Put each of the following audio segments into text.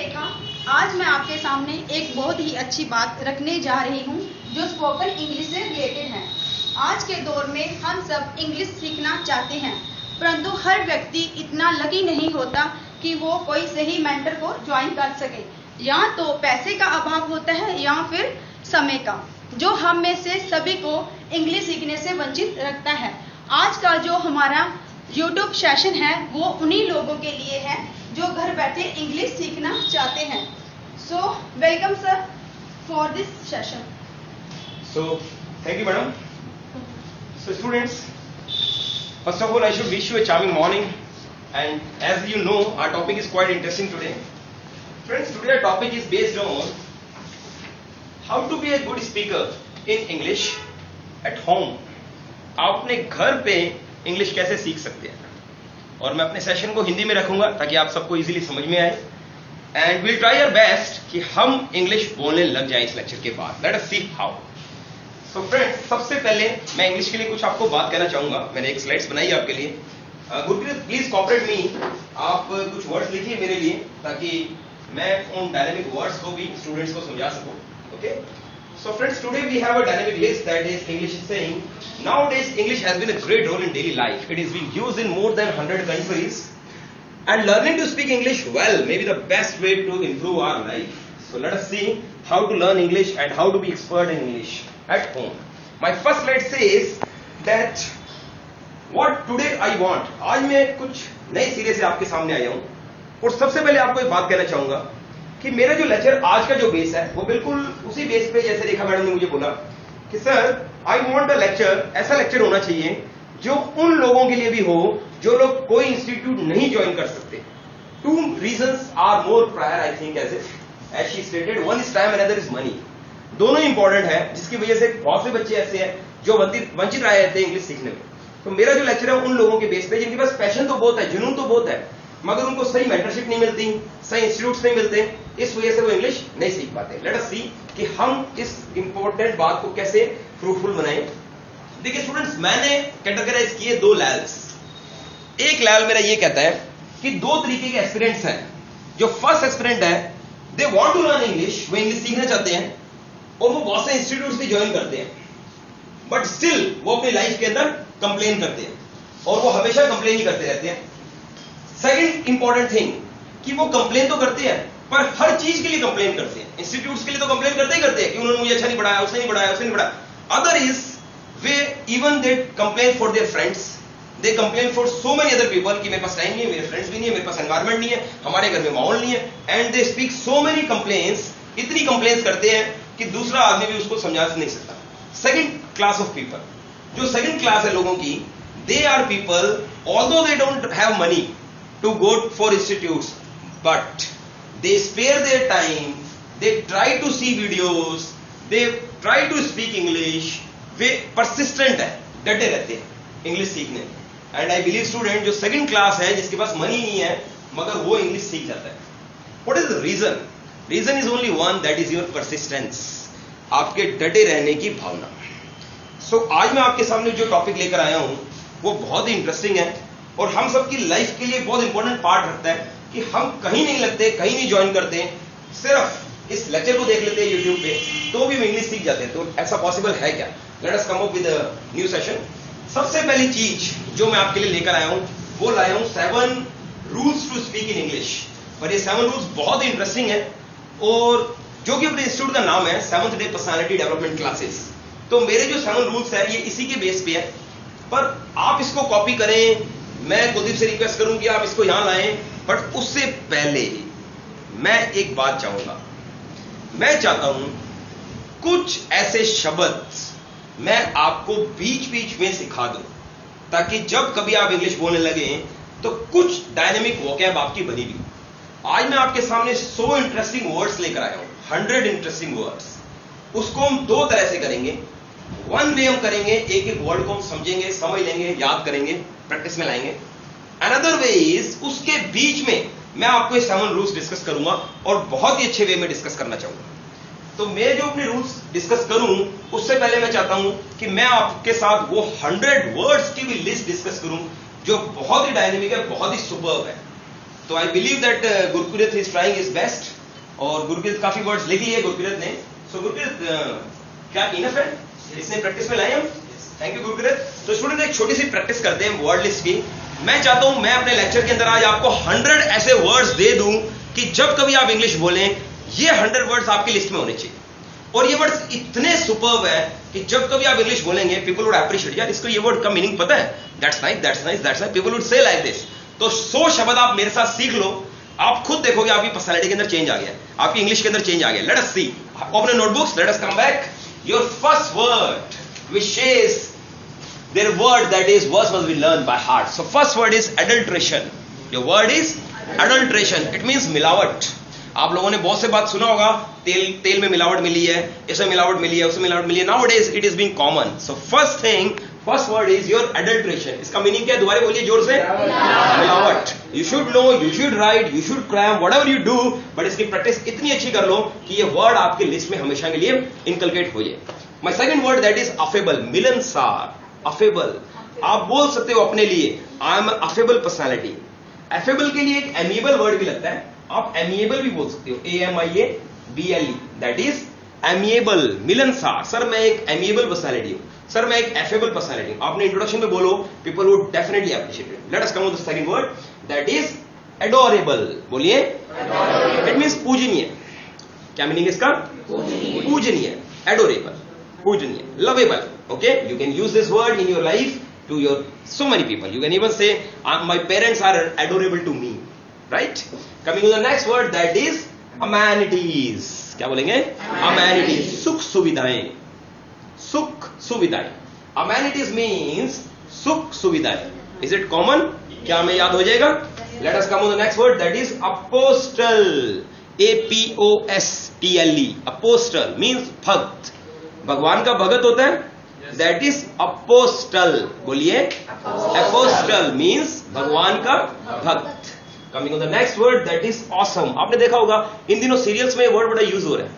रेखा। आज मैं आपके सामने एक बहुत ही अच्छी बात रखने जा रही हूँ जो स्पोकन इंग्लिश से रिलेटेड है। आज के दौर में हम सब इंग्लिश सीखना चाहते हैं, परंतु हर व्यक्ति इतना लकी नहीं होता कि वो कोई सही मेंटर को ज्वाइन कर सके। या तो पैसे का अभाव होता है या फिर समय का, जो हम में से सभी को इंग्लिश सीखने से वंचित रखता है। आज का जो हमारा YouTube सेशन है वो उन्हीं लोगों के लिए है जो घर बैठे इंग्लिश सीखना चाहते हैं। So welcome sir for this session. So, thank you, madam. So, students, first of all, I should wish you a charming morning. And as you know, our topic is quite interesting today. Friends, today our topic is based on how to be a good speaker in English at home. आप अपने घर पे English कैसे सीख सकते हैं, और मैं अपने सेशन को हिंदी में रखूंगा ताकि आप सबको इजीली समझ में आए। And will try our best कि हम इंग्लिश बोलने लग जाएं इस लेक्चर के बाद। Late us see how. So friends, सबसे पहले मैं इंग्लिश के लिए कुछ आपको बात कहना चाहूंगा। मैंने एक स्लाइड्स बनाई है आपके लिए। गुरप्रीत, प्लीज कोऑपरेट मी। आप कुछ वर्ड्स लिखिए मेरे लिए ताकि मैं उन डायनेमिक वर्ड्स को भी स्टूडेंट्स को समझा सकूं। Okay, so friends, today we have a dynamic list that is English is saying nowadays English has been a great role in daily life. It is being used in more than 100 countries, and learning to speak English well may be the best way to improve our life. So let us see how to learn English and how to be expert in English at home. My first slide says that what today I want. आज मैं कुछ नए सिरे से आपके सामने आया हूं, और सबसे पहले आपको एक बात कहना चाहूंगा कि मेरा जो लेक्चर आज का जो बेस है वो बिल्कुल उसी बेस पे जैसे रेखा मैडम ने मुझे बोला कि sir I want a lecture, ऐसा लेक्चर होना चाहिए जो उन लोगों के लिए भी हो जो लोग कोई इंस्टीट्यूट नहीं ज्वाइन कर सकते। 2 reasons are more prior I think as she stated. One is time, another is money. दोनों इंपॉर्टेंट है, जिसकी वजह से बहुत से बच्चे ऐसे हैं जो वंचित रहे रहते हैं इंग्लिश सीखने में। तो मेरा जो लेक्चर है उन लोगों के बेस पे जिनके पास पैशन तो बहुत है, जुनून तो बहुत है, मगर उनको सही मेंटरशिप नहीं मिलती, सही इंस्टीट्यूट्स नहीं मिलते, इस वजह से वो इंग्लिश नहीं सीख पाते। लेट अस सी कि हम इस इंपॉर्टेंट बात को कैसे फ्रूटफुल बनाएं। देखिए स्टूडेंट्स, मैंने कैटेगराइज किए 2 लेवल्स। एक लेवल मेरा ये कहता है कि 2 तरीके के एस्पिरेंट्स हैं। जो फर्स्ट एस्पिरेंट है, they want to learn English, वो इंग्लिश सीखना चाहते हैं और वो बहुत से इंस्टीट्यूट्स भी ज्वाइन करते हैं, बट स्टिल वो अपनी लाइफ के अंदर कंप्लेन करते हैं और वो हमेशा कंप्लेन ही करते रहते हैं। सेकंड इंपॉर्टेंट थिंग कि वो कंप्लेन तो करते हैं पर हर चीज के लिए कंप्लेन करते हैं। इंस्टीट्यूट्स के लिए तो कंप्लेन करते ही करते हैं कि उन्होंने मुझे अच्छा नहीं पढ़ाया, उसने नहीं पढ़ाया, उसने नहीं पढ़ाया। Other is way even they complain for their friends, they complain for so many other people कि मेरे पास टाइम नहीं है, मेरे फ्रेंड्स भी नहीं है, मेरे पास एनवायरमेंट नहीं है, हमारे घर में माहौल नहीं है, and they speak so many complains. इतनी कंप्लेन्स करते हैं कि दूसरा आदमी भी उसको समझा नहीं सकता। सेकंड क्लास ऑफ पीपल, जो सेकंड क्लास है लोगों की, they are people although they don't have money to go for institutes, but they spare their time, they try to see videos, they try to speak English, way persistent है, डटे रहते हैं English सीखने। And I believe student, जो second class है जिसके पास money नहीं है मगर वो इंग्लिश सीख जाता है, what is the reason? Reason is only one, that is your persistence, आपके डटे रहने की भावना। सो आज मैं आपके सामने जो टॉपिक लेकर आया हूं वो बहुत ही इंटरेस्टिंग है और हम सबकी लाइफ के लिए बहुत इंपॉर्टेंट पार्ट रखता है कि हम कहीं नहीं लगते, कहीं नहीं ज्वाइन करते, सिर्फ इस लेक्चर को देख लेते हैं यूट्यूब पे तो भी हम इंग्लिश सीख जाते हैं। तो ऐसा पॉसिबल है क्या? Late us come up with a new session. सबसे पहली चीज जो मैं आपके लिए लेकर आया हूं वो लाया हूं 7 rules to speak in English. पर ये 7 रूल्स बहुत ही इंटरेस्टिंग है और जो कि अपने इंस्टीट्यूट का नाम है 7th day personality development classes. तो मेरे जो 7 रूल्स है ये इसी के बेस पे है, पर आप इसको कॉपी करें, मैं कुलदीप से रिक्वेस्ट करूं कि आप इसको यहां लाएं। बट उससे पहले मैं एक बात चाहूंगा, मैं चाहता हूं कुछ ऐसे शब्द मैं आपको बीच बीच में सिखा दूं ताकि जब कभी आप इंग्लिश बोलने लगे तो कुछ डायनेमिक वोकैब आपकी बनी भी। आज मैं आपके सामने 100 इंटरेस्टिंग वर्ड्स लेकर आया हूं, 100 इंटरेस्टिंग वर्ड्स। उसको हम 2 तरह से करेंगे। वन वे हम करेंगे, एक एक वर्ड को हम समझेंगे, समझ लेंगे, याद करेंगे, प्रैक्टिस में लाएंगे। अनदर वे इज, उसके बीच में मैं आपको ये 7 रूल्स डिस्कस करूंगा और बहुत ही अच्छे वे में डिस्कस करना चाहूंगा। तो मैं जो अपने रूल्स डिस्कस करूं उससे पहले मैं चाहता हूं कि मैं आपके साथ वो 100 वर्ड्स की भी लिस्ट डिस्कस करूं जो बहुत ही डायनेमिक है, बहुत ही सुपर्ब है। तो I believe that Gurpreet is trying his best और गुरकीरत काफी वर्ड्स लिख लिए गुरकीरत ने। सो गुरकीरत क्या इनफ है इसने प्रैक्टिस में लाए हम? Thank you Gurkirat. तो स्टूडेंट एक छोटी सी प्रैक्टिस करते हैं वर्ड लिस्ट की। मैं चाहता हूं मैं अपने लेक्चर के अंदर आज आपको 100 ऐसे वर्ड्स दे दूं कि जब कभी आप इंग्लिश बोलें ये 100 वर्ड्स आपकी लिस्ट में होने चाहिए। और ये वर्ड्स इतने सुपर्ब है कि जब कभी आप इंग्लिश बोलेंगे पीपल वुड अप्रिशिएट, यार इसको ये वर्ड का मीनिंग पता है, that's nice that's nice that's nice, people would say like this. तो 100 शब्द आप मेरे साथ सीख लो, आप खुद देखोगे आपकी पर्सनालिटी के अंदर चेंज आ गया, आपकी इंग्लिश के अंदर चेंज आ गया। Let us see, open notebooks, let us come back. Your first word which is their word, that is words must be learned by heart. So first word is adulteration. Your word is adulteration. It means मिलावट। आप लोगों ने बहुत से बात सुना होगा, तेल में मिलावट मिली है, इसमें मिलावट मिली है, उसमें मिलावट मिली है। Nowadays it is being common. So first word is your adulteration. इसका मीनिंग क्या है? दोबारा बोलिए जोर से। मिलावट। You should know, you should write, you should cram, whatever you do, but इसकी प्रैक्टिस इतनी अच्छी कर लो कि ये वर्ड आपके लिस्ट में हमेशा के लिए इनकलकेट हो जाए। My second word that is affable, मिलनसार, affable। आप बोल सकते हो अपने लिए I am affable personality। affable के लिए एक amiable वर्ड भी लगता है, आप amiable भी बोल सकते हो, AMIABLE, that is amiable, मिलनसार। सर मैं एक amiable personality हूं, सर मैं एक affable personality हूं। आपने इंट्रोडक्शन में बोलो, people would definitely appreciate it। Let us come to the second word that is adorable। बोलिए। It means पूजनीय। क्या मीनिंग इसका? पूजनीय, adorable, पूजनीय, lovable। Okay, you can use this word in your life to your so many people. You can even say my parents are adorable to me, right? Coming to the next word that is amenities। क्या बोलेंगे? amenities, सुख सुविधाएं, सुख सुविधाएं। amenities means सुख सुविधाएं। Is it common? क्या हमें याद हो जाएगा? Let us come to the next word that is apostle। APOSTLE, apostle means भक्त। भगवान का भगत होता है, दैट इज अपोस्टल। बोलिए। अपोस्टल मीन्स भगवान का भक्त। Coming to the next word that is awesome. आपने देखा होगा इन दिनों सीरियल्स में ये वर्ड बड़ा यूज हो रहा है,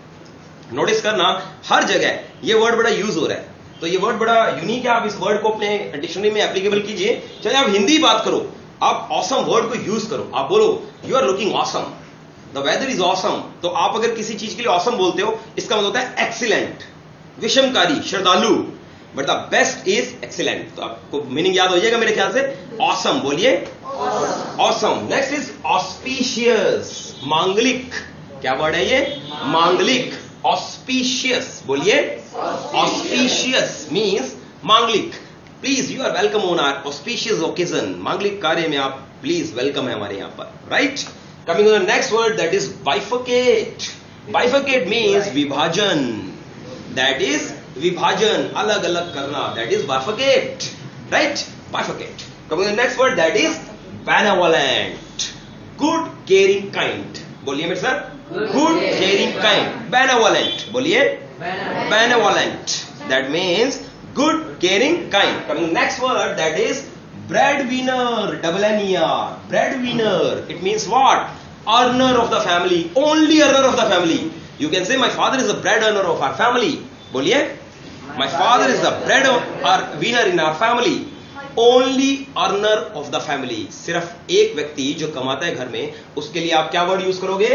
नोटिस करना हर जगह ये वर्ड बड़ा यूज हो रहा है। तो ये वर्ड बड़ा यूनिक है, आप इस वर्ड को अपने डिक्शनरी में एप्लीकेबल कीजिए। चाहे आप हिंदी बात करो, आप ऑसम वर्ड को यूज करो, आप बोलो you are looking awesome, the weather is awesome. तो आप अगर किसी चीज के लिए ऑसम बोलते हो इसका मतलब होता है एक्सीलेंट, विषमकारी, श्रद्धालु, but the best is excellent. तो आपको मीनिंग याद हो जाएगा मेरे ख्याल से। ऑसम बोलिए। ऑसम। नेक्स्ट इज ऑस्पिशियस, मांगलिक। क्या वर्ड है ये? मांगलिक। ऑस्पिशियस बोलिए। ऑस्पिशियस मीन्स मांगलिक। Please you are welcome on our auspicious occasion. मांगलिक कार्य में आप प्लीज वेलकम है हमारे यहां पर, right? Coming to the next word that is bifurcate. Bifurcate means विभाजन, दैट इज विभाजन, अलग अलग करना, that is bifurcate, right? Bifurcate. Coming to the next word that is benevolent, good caring kind. बोलिए मेरे साथ, गुड केयरिंग काइंड। बेनेवोलेंट बोलिए। Benevolent, that means good caring kind. Coming next word that is breadwinner, double NER, breadwinner, it means what? Earner of the family, only earner of the family. You can say my father is the bread earner of our family. बोलिए। My father is the bread winner in our family, only earner of the family। सिर्फ एक व्यक्ति जो कमाता है घर में, उसके लिए आप क्या वर्ड यूज करोगे?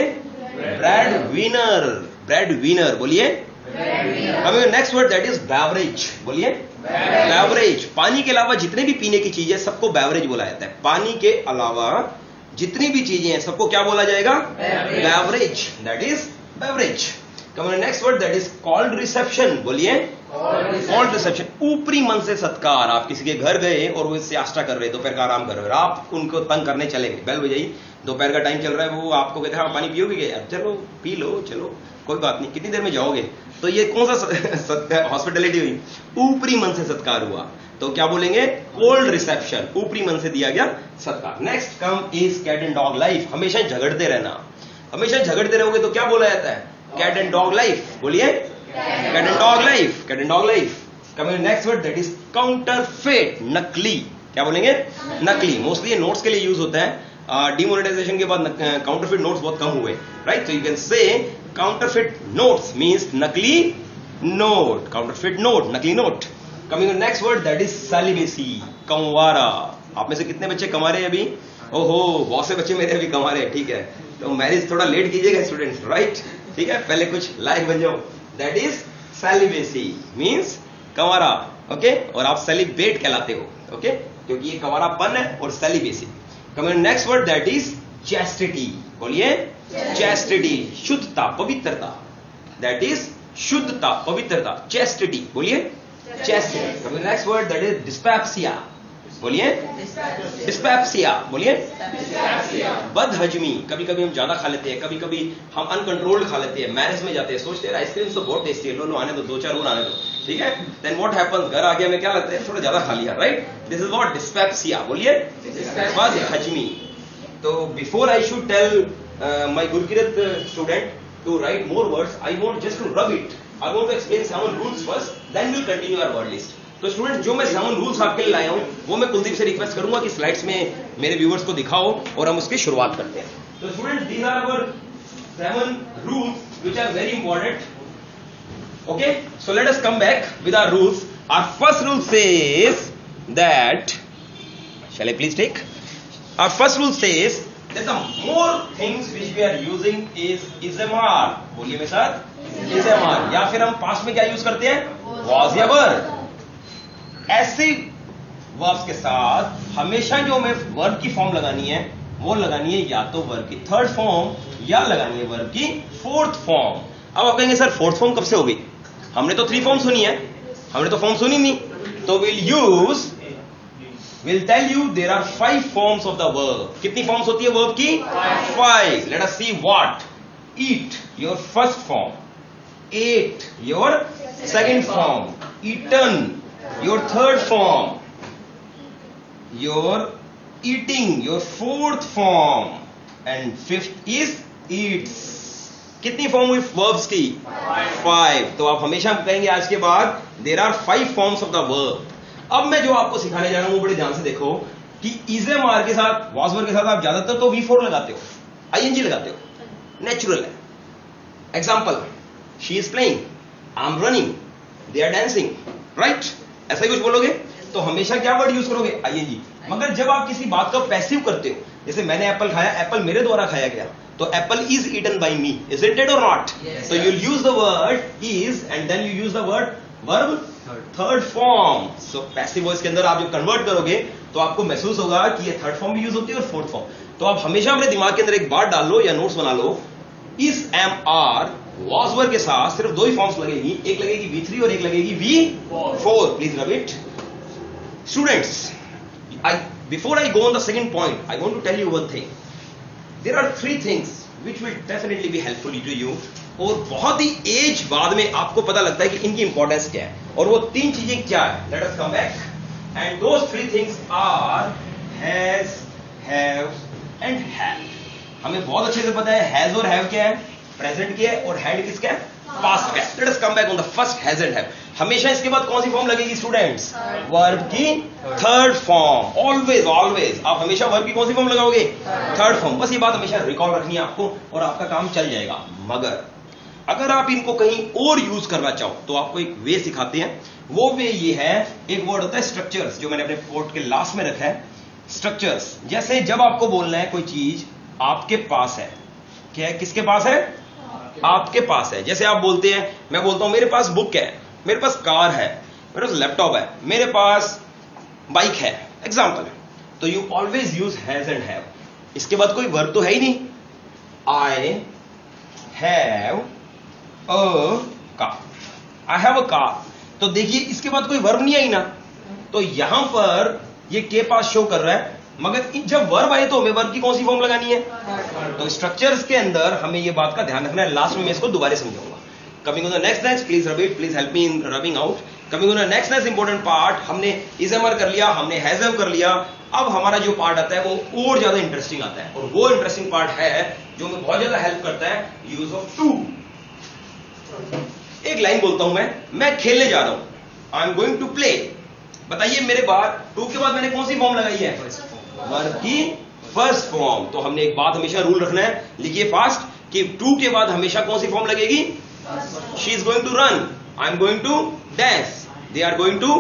breadwinner, breadwinner बोलिए। Coming next word that is beverage। बोलिए। बेवरेज। पानी के अलावा जितने भी पीने की चीजें सबको बेवरेज बोला जाता है। पानी के अलावा जितनी भी चीजें हैं सबको क्या बोला जाएगा? Beverage, that is beverage. Coming next word that is called reception. बोलिए। कॉल्ड रिसेप्शन, ऊपरी मन से सत्कार। आप किसी के घर गए और वो सियास्ता कर रहे, दोपहर का आराम कर रहे हो, आप उनको तंग करने चले गए, बेल बजाई, दोपहर का टाइम चल रहा है, वो आपको कहते हैं पानी पियोगे क्या? चलो पी लो, चलो कोई बात नहीं, कितनी देर में जाओगे? तो ये कौन सा हॉस्पिटैलिटी हुई? ऊपरी मन से सत्कार हुआ, तो क्या बोलेंगे? कोल्ड रिसेप्शन, ऊपरी मन से दिया गया सत्कार। Next come is cat and dog life. हमेशा झगड़ते रहना, हमेशा झगड़ते रहोगे तो क्या बोला जाता है? Cat and dog life. बोलिए। Cat and dog life, cat and dog life. Coming next word that is counterfeit, नकली। क्या बोलेंगे? नकली। मोस्टली ये नोट्स के लिए यूज होता है। डिमोनेटाइजेशन के बाद काउंटरफेट नोट्स बहुत कम हुए, राइट? तो you can say counterfeit notes means नकली नोट, काउंटरफेट नोट, नकली note. Coming next word that is celibacy, कंवारा। आप में से कितने बच्चे कमा रहे हैं अभी? ओहो, बहुत से बच्चे मेरे अभी कमा रहे हैं, ठीक है। तो मैरिज थोड़ा लेट कीजिएगा स्टूडेंट्स, राइट? ठीक है, पहले कुछ लायक बन जाओ. दैट इज सेलिबेसी, मीन्स कंवारा. ओके, और आप सेलिब्रेट कहलाते हो. ओके, क्योंकि ये कंवारापन है और celibacy. Coming next word, that is chastity. बोलिए चैस्टिटी, शुद्धता, पवित्रता. दैट इज शुद्धता, पवित्रता, चैस्टिटी. बोलिए chastity. Coming next word, that is dyspepsia. बोलिए डिस्पेप्सिया. बोलिए बदहजमी. कभी कभी हम ज्यादा खा लेते हैं, कभी कभी हम अनकंट्रोल्ड खा लेते हैं. मैरिज में जाते हैं, सोचते हैं आइसक्रीम तो बहुत टेस्टी है, लो आने दो, 2-4 और आने दो. ठीक है, देन व्हाट हैपेंस, घर आगे हमें क्या लगता है, थोड़ा ज्यादा खा लिया, right? This is what dyspepsia. बोलिए बदहजमी. तो before I should tell my Gurkirat student to write more words, I want just to rub it. I want to explain 7 rules first, then we'll continue our word list. तो student, जो मैं 7 rules आपके लिए लाया हूं, वो मैं कुलदीप से रिक्वेस्ट करूंगा कि स्लाइड्स में मेरे व्यूअर्स को दिखाओ और हम उसकी शुरुआत करते हैं. तो student, these are our 7 rules which are very important. Okay, so let us come back with our rules. Our first rule says that, shall I please take? Our first rule says that the more things which we are using is MR. बोलिए मेरे साथ, is MR. या फिर हम past में क्या use करते हैं, was या were. ऐसे वर्ब्स के साथ हमेशा जो हमें वर्ब की फॉर्म लगानी है, वो लगानी है या तो वर्ब की थर्ड फॉर्म या लगानी है वर्ब की फोर्थ फॉर्म. अब आप कहेंगे सर फोर्थ फॉर्म कब से होगी, हमने तो 3 फॉर्म सुनी है, हमने तो फॉर्म सुनी नहीं. तो we'll tell you there are 5 forms of the verb. कितनी फॉर्म्स होती है वर्ब की? 5. Let us see what. Eat, your first form. Ate, your second form. Eaten, your third form. Your eating, your fourth form. And 5th is eats. कितनी form हुई verbs की? 5. तो आप हमेशा कहेंगे आज के बाद there are 5 forms of the verb. अब मैं जो आपको सिखाने जा रहा हूं वो बड़े ध्यान से देखो कि इज मार के साथ, वॉज वर्ब के साथ आप ज्यादातर तो V4 लगाते हो, ING लगाते हो, नेचुरल है. Example, she is playing, I am running, they are dancing, right? ऐसा ही कुछ बोलोगे तो हमेशा क्या वर्ड यूज करोगे, ING. मगर जब आप किसी बात को पैसिव करते हो, जैसे मैंने एप्पल खाया, एप्पल मेरे द्वारा खाया गया, तो apple is eaten by me, is it और नॉट? तो you use the word is and then you use the word verb third form. So passive voice के अंदर आप जो कन्वर्ट करोगे तो आपको महसूस होगा कि ये थर्ड फॉर्म भी यूज होती है और फोर्थ फॉर्म. तो आप हमेशा अपने दिमाग के अंदर एक बात डाल लो या नोट्स बना लो, इस MR वॉज वर्ब के साथ सिर्फ 2 ही फॉर्म्स लगेगी, एक लगेगी V3 और एक लगेगी V4. Please rub it. Students, before I go on the second point, I want to tell you one thing. There are 3 things which will definitely be helpful to you. और बहुत ही as बाद में आपको पता लगता है कि इनकी इंपॉर्टेंस क्या है, और वो 3 चीजें क्या है. Let us come back and those 3 things are has, have and have. हमें बहुत अच्छे से पता है हैज और हैव क्या है, प्रेजेंट क्या है, और हैड किसका है, पास्ट का है. Let us come back on the first has and have. हमेशा इसके बाद कौन सी फॉर्म लगेगी स्टूडेंट्स, वर्ब की थर्ड फॉर्म. ऑलवेज ऑलवेज आप हमेशा वर्ब की कौन सी फॉर्म लगाओगे, थर्ड फॉर्म. बस ये बात हमेशा रिकॉल रखनी है आपको और आपका काम चल जाएगा. मगर अगर आप इनको कहीं और यूज करना चाहो तो आपको एक वे सिखाते हैं. वो वे ये है, एक वर्ड होता है स्ट्रक्चर्स, जो मैंने अपने पोर्ट के लास्ट में रखा है. स्ट्रक्चर्स, जैसे जब आपको बोलना है कोई चीज आपके पास है, क्या है, किसके पास है, आपके पास है. जैसे आप बोलते हैं, मैं बोलता हूं मेरे पास बुक है, मेरे पास कार है, मेरे पास लैपटॉप है, मेरे पास बाइक है, एग्जाम्पल. तो you always use has and have. इसके बाद कोई वर्ब तो है ही नहीं. I have a car, I have a car. तो देखिए इसके बाद कोई वर्ब नहीं आई ना, तो यहां पर ये के पास शो कर रहा है. मगर जब वर्ब आए तो हमें वर्ब की कौन सी फॉर्म लगानी है. तो स्ट्रक्चर्स के अंदर हमें ये बात का ध्यान रखना है. लास्ट में मैं इसको दोबारा समझाऊंगा. Coming on the next, please rub it, please help me in rubbing out. Coming on the next important part, हमने इज एमर कर लिया, हमने हैज हैव कर लिया. अब हमारा जो पार्ट आता है वो और ज्यादा इंटरेस्टिंग आता है, और वो इंटरेस्टिंग पार्ट है जो हमें बहुत ज्यादा हेल्प करता है, यूज ऑफ टू. एक लाइन बोलता हूं मैं खेलने जा रहा हूं, I am going to play. बताइए मेरे बाद टू के बाद मैंने कौन सी फॉर्म लगाई है, वर्ब की फर्स्ट फॉर्म. तो हमने एक बात हमेशा रूल रखना है, लिखिए फास्ट, कि टू के बाद हमेशा कौन सी फॉर्म लगेगी, she is going to run, I am going to dance, they are going to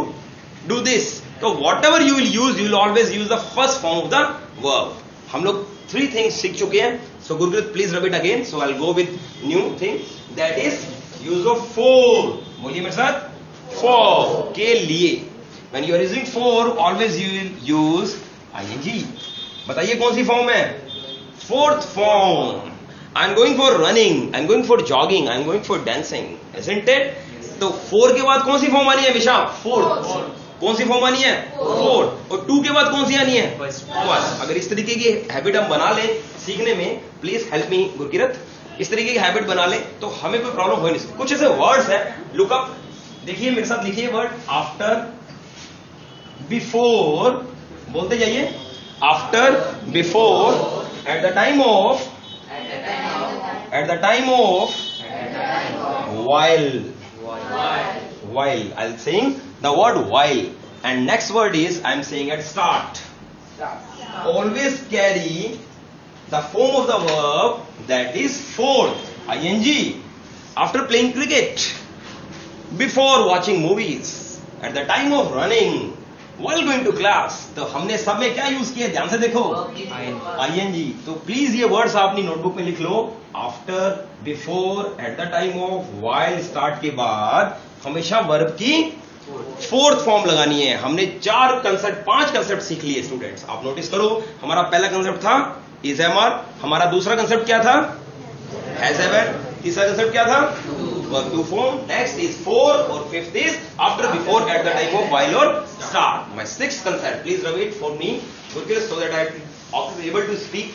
do this. तो whatever you will use, you will always use the first form of the verb. हम लोग 3 things सीख चुके हैं. So Gurkirat please rub it again. So I will go with new thing, that is use of for. बोलिए मेरे साथ, for के लिए. When you are using for always you will use ing. बताइए कौन सी फॉर्म है? Fourth form. I am going for running, I am going for jogging, I am going for dancing, isn't it? तो 4 के बाद कौन सी फॉर्म आनी है हमेशा? फोर्थ. कौन सी फॉर्म आनी है? फोर्थ. और 2 के बाद कौन सी आनी है? फर्स्ट. अगर इस तरीके की हैबिट हम बना लें सीखने में, प्लीज हेल्प मी गुरकीरत, इस तरीके की हैबिट बना लें तो हमें कोई प्रॉब्लम हो नहीं सकती. कुछ ऐसे वर्ड्स हैं, लुक अप, देखिए मेरे साथ लिखिए वर्ड आफ्टर, बिफोर, बोलते जाइए. After, before, at the time of, at the time of, while. I'll saying the word while, and next word is I'm saying at start. Always carry the form of the verb that is fourth, ing. After playing cricket, before watching movies, at the time of running, while going to class. तो हमने सब में क्या use किया? ध्यान से देखो, ing. तो प्लीज ये वर्ड्स आप अपनी नोटबुक में लिख लो. After, before, at the time of, while, start के बाद हमेशा वर्ब की फोर्थ फॉर्म लगानी है. हमने 5 कंसेप्ट सीख लिए स्टूडेंट्स. आप नोटिस करो, हमारा पहला कंसेप्ट था इज एमआर, हमारा दूसरा कंसेप्ट क्या था? हैज एवर, तीसरा कंसेप्ट क्या था? Verb two form, next is four, और fifth is after, before, at the time of, while और start. My sixth concept, please rub it for me Gurkirat, so that I am able to speak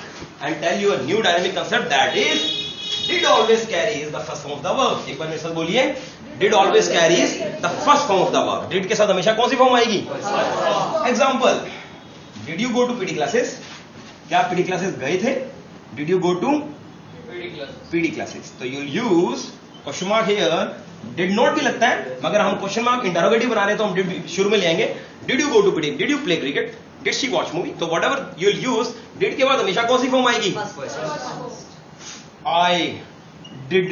and tell you a new dynamic concept, that is did always carry is the first form of the verb. एक बार मेरे साथ बोलिए, did always carry is the first form of the verb. did के साथ हमेशा कौन सी form आएगी? Example, did you go to PD classes? क्या आप PD classes गए थे? did you go to PD classes? तो you'll use question mark here. did not भी लगता है, मगर हम क्वेश्चन मार्क इंटरोगेटिव बना रहे तो हम did शुरू में ले आएंगे. did you go to PD? did you play cricket? did she watch movie? तो whatever you'll use, did के बाद हमेशा कौन सी फॉर्म आएगी? I did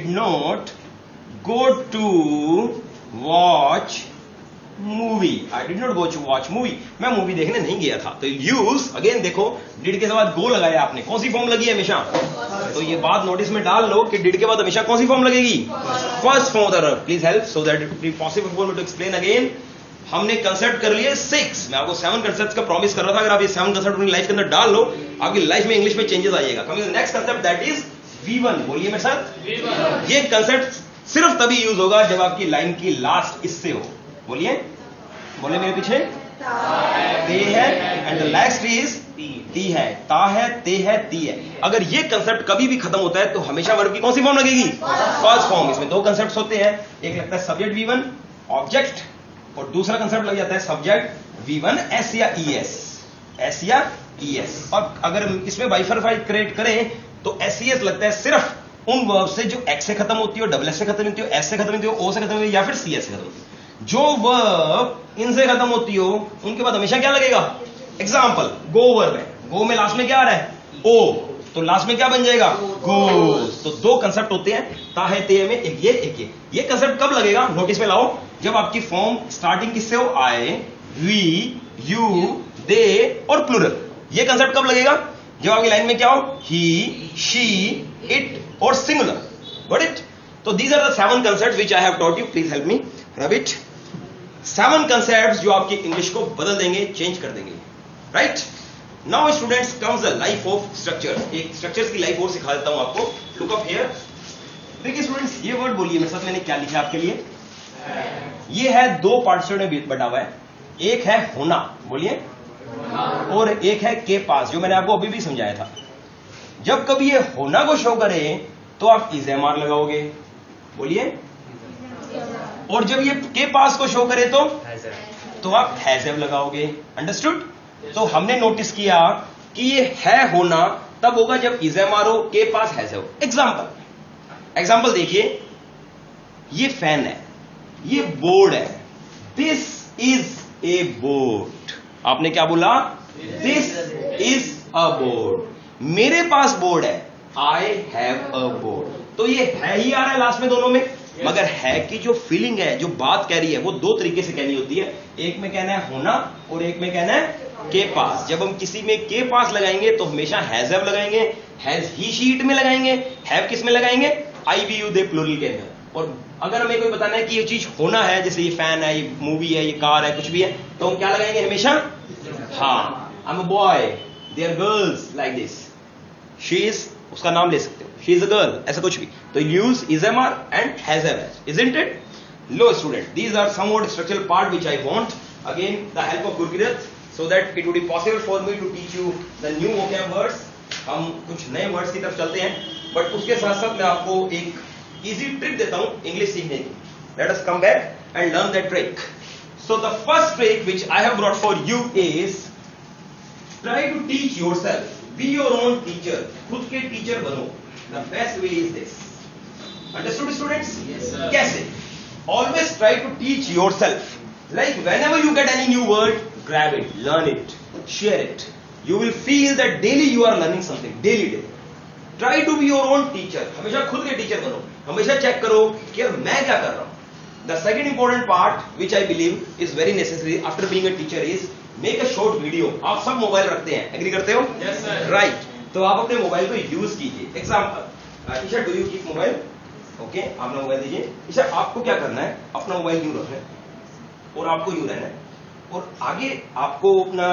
not go to watch movie. I did not go to watch movie. मैं movie देखने नहीं गया था. तो यूज अगेन देखो, डिड के बाद गो लगाया आपने, कौन सी फॉर्म लगी है हमेशा? तो ये बात नोटिस में डाल लो कि डिड के बाद हमेशा कौन सी फॉर्म लगेगी? First form of the verb. Please help so that it be possible for me to explain again. हमने कंसेप्ट कर लिए 6. मैं आपको 7 कंसेप्ट का प्रॉमिस कर रहा था. अगर आप ये 7 कंसेप्ट अपनी लाइफ के अंदर डाल लो, आपकी लाइफ में इंग्लिश में चेंजेस आइएगा. Coming next concept, that is V1. बोलिए मेरे साथ. ये कंसेप्ट सिर्फ तभी यूज होगा जब आपकी लाइन की लास्ट इससे हो. बोलिए, बोले मेरे पीछे. ते है एंड द लास्ट इज ती है, ता है, ते है, ती है. अगर ये कंसेप्ट कभी भी खत्म होता है तो हमेशा वर्ब की कौन सी फॉर्म लगेगी? First form. इसमें 2 कंसेप्ट होते हैं, एक लगता है सब्जेक्ट V1 ऑब्जेक्ट, और दूसरा कंसेप्ट लग जाता है सब्जेक्ट V1 S या ES. S या ES. और अगर इसमें बाइफरफाइड क्रिएट करें तो SES लगता है सिर्फ उन वर्ब से जो X से खत्म होती है, डबल S से खत्म होती है, S से खत्म होती है, O से खत्म होती है, या फिर CS से खत्म होती है. जो वर्ब इनसे खत्म होती हो उनके बाद हमेशा क्या लगेगा? एग्जाम्पल, गो वर्ब है, गो में लास्ट में क्या आ रहा है? O. तो लास्ट में क्या बन जाएगा? गोस. तो 2 कंसेप्ट होते हैं, ता है, ते में, एक ये. ये कंसेप्ट कब लगेगा? नोटिस में लाओ, जब आपकी फॉर्म स्टार्टिंग किससे हो? आई, वी, यू, दे और प्लूरल. ये कंसेप्ट कब लगेगा? जब आपकी लाइन में क्या हो? ही, शी, इट और सिंगुलर. Got it? तो these are the 7 concepts which I have taught you. Please help me rub it. 7 concepts जो आपकी इंग्लिश को बदल देंगे, चेंज कर देंगे. Right? Now students comes the life of structure. एक स्ट्रक्चर्स की लाइफ और सिखा देता हूं आपको. Look up here. देखिए स्टूडेंट्स, ये वर्ड बोलिए मेरे साथ. मैंने क्या लिखा आपके लिए? ये है 2 पार्टिसिपल में बटा हुआ है. एक है होना, बोलिए, और एक है के पास, जो मैंने आपको अभी भी समझाया था. जब कभी ये होना को शो करे तो आप इज एम आर लगाओगे, बोलिए. और जब ये के पास को शो करे तो आप हैज हैव लगाओगे. अंडरस्टूड? तो हमने नोटिस किया कि ये है होना तब होगा जब इज एम आर हो, के पास हैज हैव. एग्जाम्पल देखिए, ये फैन है, ये बोर्ड है. This is a board. आपने क्या बोला? This is a board. मेरे पास बोर्ड है, आई हैव अ बोर्ड. तो ये है ही आ रहा है लास्ट में दोनों में. मगर है की जो फीलिंग है, जो बात कह रही है, वो 2 तरीके से कहनी होती है. एक में कहना है होना और एक में कहना है के पास। जब हम किसी में के पास लगाएंगे तो हमेशा हैज हैव लगाएंगे, हैज ही शीट में लगाएंगे, हैव किस में लगाएंगे, आई बी यू दे प्लूरल के अंदर। और अगर हमें कोई बताना है कि ये चीज होना है, जैसे ये फैन है, ये मूवी है, ये कार है, कुछ भी है, तो हम क्या लगाएंगे हमेशा, हाँ, I am a boy, they are girls like this, she is, उसका नाम ले सकते हो, शी इज अ गर्ल, ऐसा कुछ भी, तो use is am are and has have, isn't it? लो student, these are somewhat structural part which I want again the help of Gurkirat so that it would be possible for me to teach you the new vocab words. हम कुछ नए words की तरफ चलते हैं, but उसके साथ साथ मैं आपको एक इजी ट्रिक देता हूं इंग्लिश सीखने की. Let us come back and learn that trick. So the first trick which I have brought for you is try to teach yourself. Be your own teacher. खुद के टीचर बनो. The best way is this. Understood students? Yes sir. कैसे? Always try to teach yourself. Like whenever you get any new word, grab it, learn it, share it. You will feel that daily you are learning something. Daily. Try to be your own teacher. हमेशा खुद के teacher बनो. हमेशा check करो कि यार मैं क्या कर रहा हूं. The second important part which I believe is very necessary after being a teacher is make a short video. आप सब मोबाइल रखते हैं, एग्री करते हो? Yes sir. Right. तो आप अपने मोबाइल को यूज कीजिए. Example, Isha do you keep mobile? Okay, अपना मोबाइल दीजिए. ईशा आपको क्या करना है, अपना मोबाइल यूं रखना है और आपको यूं रहना है और आगे आपको अपना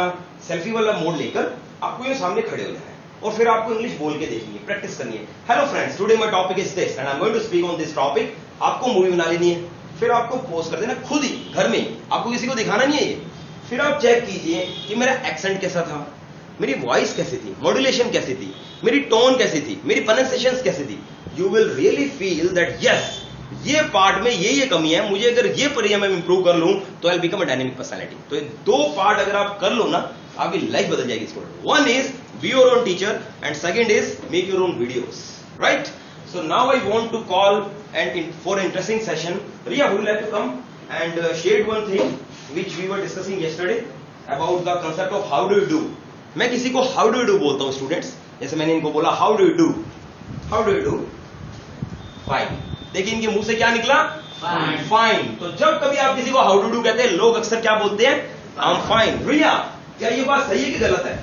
सेल्फी वाला मोड लेकर आपको ये सामने खड़े हो जाना है और फिर आपको इंग्लिश बोल के देखनी है, प्रैक्टिस करनी है. Hello friends, today my topic is this and I am going to speak on this topic. आपको मूवी बना लेनी है, फिर आपको पोस्ट कर देना खुद ही घर में, आपको किसी को दिखाना नहीं है ये. फिर आप चेक कीजिए कि मेरा एक्सेंट कैसा था, मेरी वॉइस कैसी थी, मॉड्यूलेशन कैसी थी, मेरी टोन कैसी थी, मेरी प्रोनाउंसिएशंस कैसी थी. You will really feel that yes, ये पार्ट में ये कमी है, मुझे अगर ये परिया में इंप्रूव कर लूं तो I become a dynamic personality. तो ये दो पार्ट अगर आप कर लो ना, आपकी लाइफ बदल जाएगी student. One is be your own teacher and second is make your own videos. Right? So now I want to call and for interesting session Riya, would you like to come and share one thing which we were discussing yesterday about the concept of how do you do. मैं किसी को how do you do बोलता हूं students. जैसे मैंने इनको बोला how do you do, how do you do, fine. देखिए इनके मुंह से क्या निकला, फाइन. तो जब कभी आप किसी को हाउ डू डू कहते हैं, लोग अक्सर क्या बोलते हैं, आई एम फाइन. रिया, क्या ये बात सही है कि गलत है?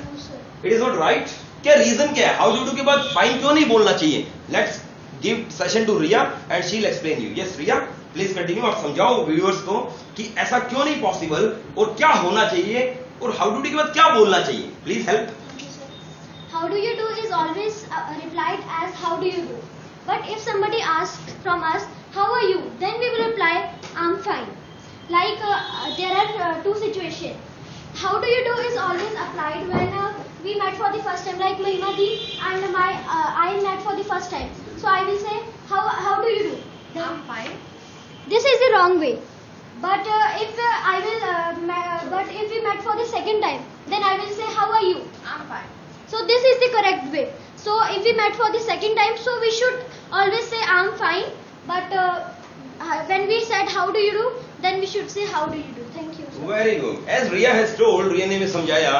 It is not right. क्या रीजन क्या है, हाउ डू डू के बाद फाइन क्यों नहीं बोलना चाहिए? Let's give session to Riya and she will explain you. Yes Riya, please continue. आप समझाओ व्यूअर्स को कि ऐसा क्यों नहीं पॉसिबल और क्या होना चाहिए और हाउ डू डू के बाद क्या बोलना चाहिए. Please help. How do you do is always replied as how do you do. But if somebody asks from us, how are you? Then we will reply, I'm fine. Like there are two situations. How do you do is always applied when we met for the first time. Like Mahima di and I met for the first time. So I will say, how do you do? I'm fine. This is the wrong way. But but if we met for the second time, then I will say, how are you? I'm fine. So this is the correct way. So if we met for the second time, so we should always say I'm fine. But when we said how do you do, then we should say how do you do. Thank you. Very good. As Riya has told, Riya ने भी समझाया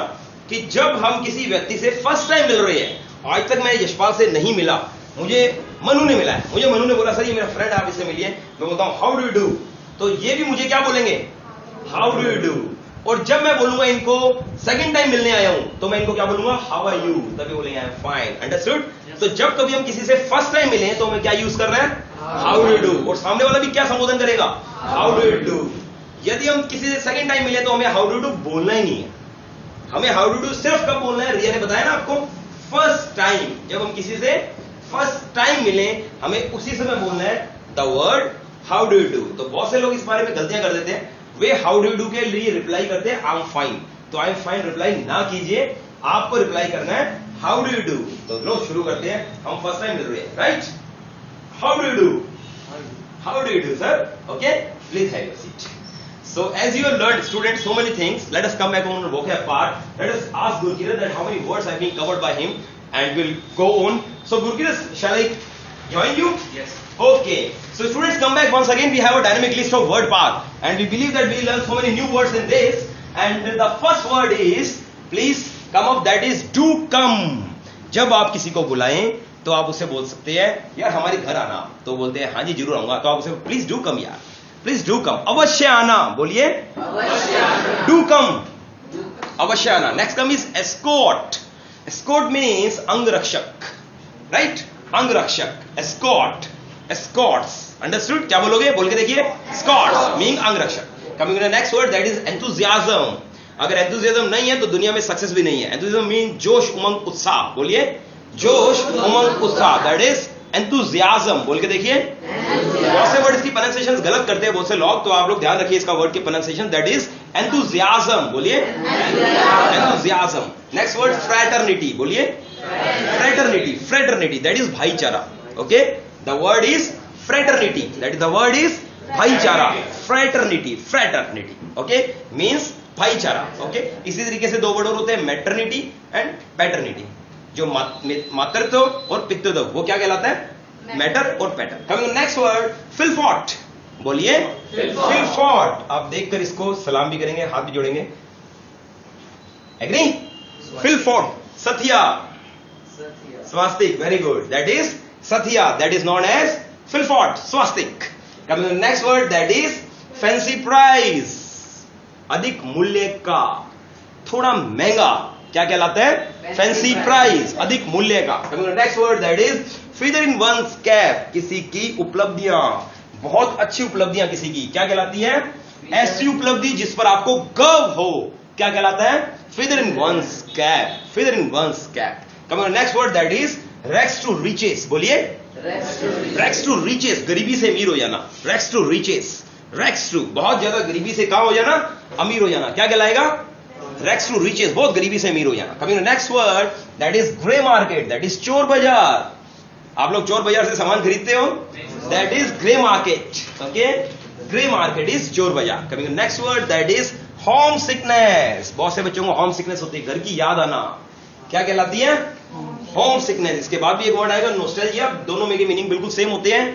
कि जब हम किसी व्यक्ति से first time मिल रहे हैं, आज तक मैं यशपाल से नहीं मिला, मुझे मनु ने मिला है, मुझे मनु ने बोला सर ये मेरा फ्रेंड, आप इससे मिलिए, मैं बोलता हूँ हाउ डू यू डू, तो ये भी मुझे क्या बोलेंगे, हाउ डू यू डू. और जब मैं बोलूंगा इनको सेकंड टाइम मिलने आया हूं, तो मैं इनको क्या बोलूंगा, हाउ आर यू, तभी बोलेंगे आई एम फाइन. अंडरस्टूड? तो जब कभी हम किसी से फर्स्ट टाइम मिले तो हमें क्या यूज कर रहे हैं, हाउ डू यू डू. और सामने वाला भी क्या संबोधन करेगा, हाउ डू यू डू. यदि हम किसी से सेकंड टाइम मिले तो हमें हाउ डू यू डू बोलना ही नहीं है. हमें हाउ डू यू डू सिर्फ कब बोलना है, रिया ने बताया ना आपको, फर्स्ट टाइम. जब हम किसी से फर्स्ट टाइम मिले हमें उसी समय बोलना है the word how do you do. तो बहुत से लोग इस बारे में गलतियां कर देते हैं, way how do you do के लिए रिप्लाई करते हैं आई एम फाइन. तो आई एम फाइन रिप्लाई ना कीजिए, आपको रिप्लाई करना है हाउ डू यू डू. तो लो शुरू करते हैं, हम फर्स्ट टाइम मिल रहे हैं. Right? How do you do, how do you do sir. Okay, please have your seat. So as you have learned students so many things, let us come back on the vocab part. Let us ask Gurkirat that how many words have been covered by him and we'll go on. So Gurkirat, shall I join you? Yes. Okay. So students, come back once again. We have a dynamic list of word part and we believe that we learn so many new words in this. And the first word is, please come up, that is do come. जब आप किसी को बुलाएं तो आप उससे बोल सकते हैं यार हमारे घर आना, तो बोलते हैं हाँ जी जरूर आऊंगा. तो आप उसे प्लीज डू कम यार, प्लीज डू कम, अवश्य आना, बोलिए डू कम. अवश्य आना. Next come is escort. Escort means अंगरक्षक, राइट? अंगरक्षक, एस्कॉर्ट, एस्कॉर्ट्स. अंडरस्टूड? क्या बोलोगे? बोल के देखिए. एस्कॉर्ट्स मीन अंगरक्षक. Coming to the next word, that is enthusiasm. अगर एंथुसियाज्म नहीं है तो दुनिया में सक्सेस भी नहीं है. एंथुसियाज्म मीन जोश, उमंग, उत्साह. बोलिए. जोश, उमंग, उत्साह. That is enthusiasm. बोल के देखिए. बहुत से वर्ड की प्रोनाउंसिएशन गलत करते हैं बहुत से लोग, तो आप लोग ध्यान रखिए इसका वर्ड की प्रोनाउंसिएशन. That is enthusiasm. बोलिए. एंथुसियाज्म. Next word fraternity. बोलिए. फ्रैटर्निटी. फ्रैटर्निटी दैट इज भाईचारा. Okay, the word is fraternity. That is the word is भाईचारा. फ्रैटर्निटी. फ्रैटर्निटी. ओके, मींस भाईचारा. ओके, इसी तरीके से दो वर्ड और होते हैं, मैटर्निटी एंड पैटर्निटी. जो मातृत्व और पितृत्व वो क्या कहलाता है? मैटर और patter. Coming next word, fylfot. बोलिए. फिलफॉट. आप देखकर इसको सलाम भी करेंगे, हाथ भी जोड़ेंगे. Agree? Fylfot. Sathiya. Swastika. Very good. That is sathiya. That is known as fylfot. Swastika. Coming next word, that is fancy price. अधिक मूल्य का, थोड़ा महंगा. क्या कहलाता है? Fancy price. अधिक मूल्य का. Next word, that is feather in one's cap. किसी की उपलब्धियां, बहुत अच्छी उपलब्धियां किसी की क्या कहलाती है? ऐसी उपलब्धि जिस पर आपको गर्व हो. क्या कहलाता है? Feather in one's cap. Feather in one's cap. Coming next word, that is rags to riches. बोलिए. Rags to riches. गरीबी से अमीर हो जाना. Rags to riches. Rags to बहुत ज्यादा गरीबी से कहां हो जाना? अमीर हो जाना. क्या कहलाएगा? Rags to riches. बहुत गरीबी से अमीर हो जाना. Coming next word, that is grey market. That is चोर बाजार. आप लोग चोर बाजार से सामान खरीदते हो? That is grey market. Okay, grey market is चोर बाजार. Coming next word, that is home sickness. बहुत से बच्चों को होम सिकनेस होती है, घर की याद आना. क्या कहलाती है? Home sickness. इसके बाद भी एक वर्ड आएगा, नॉस्टैल्जिया. दोनों में के मीनिंग बिल्कुल सेम होते हैं.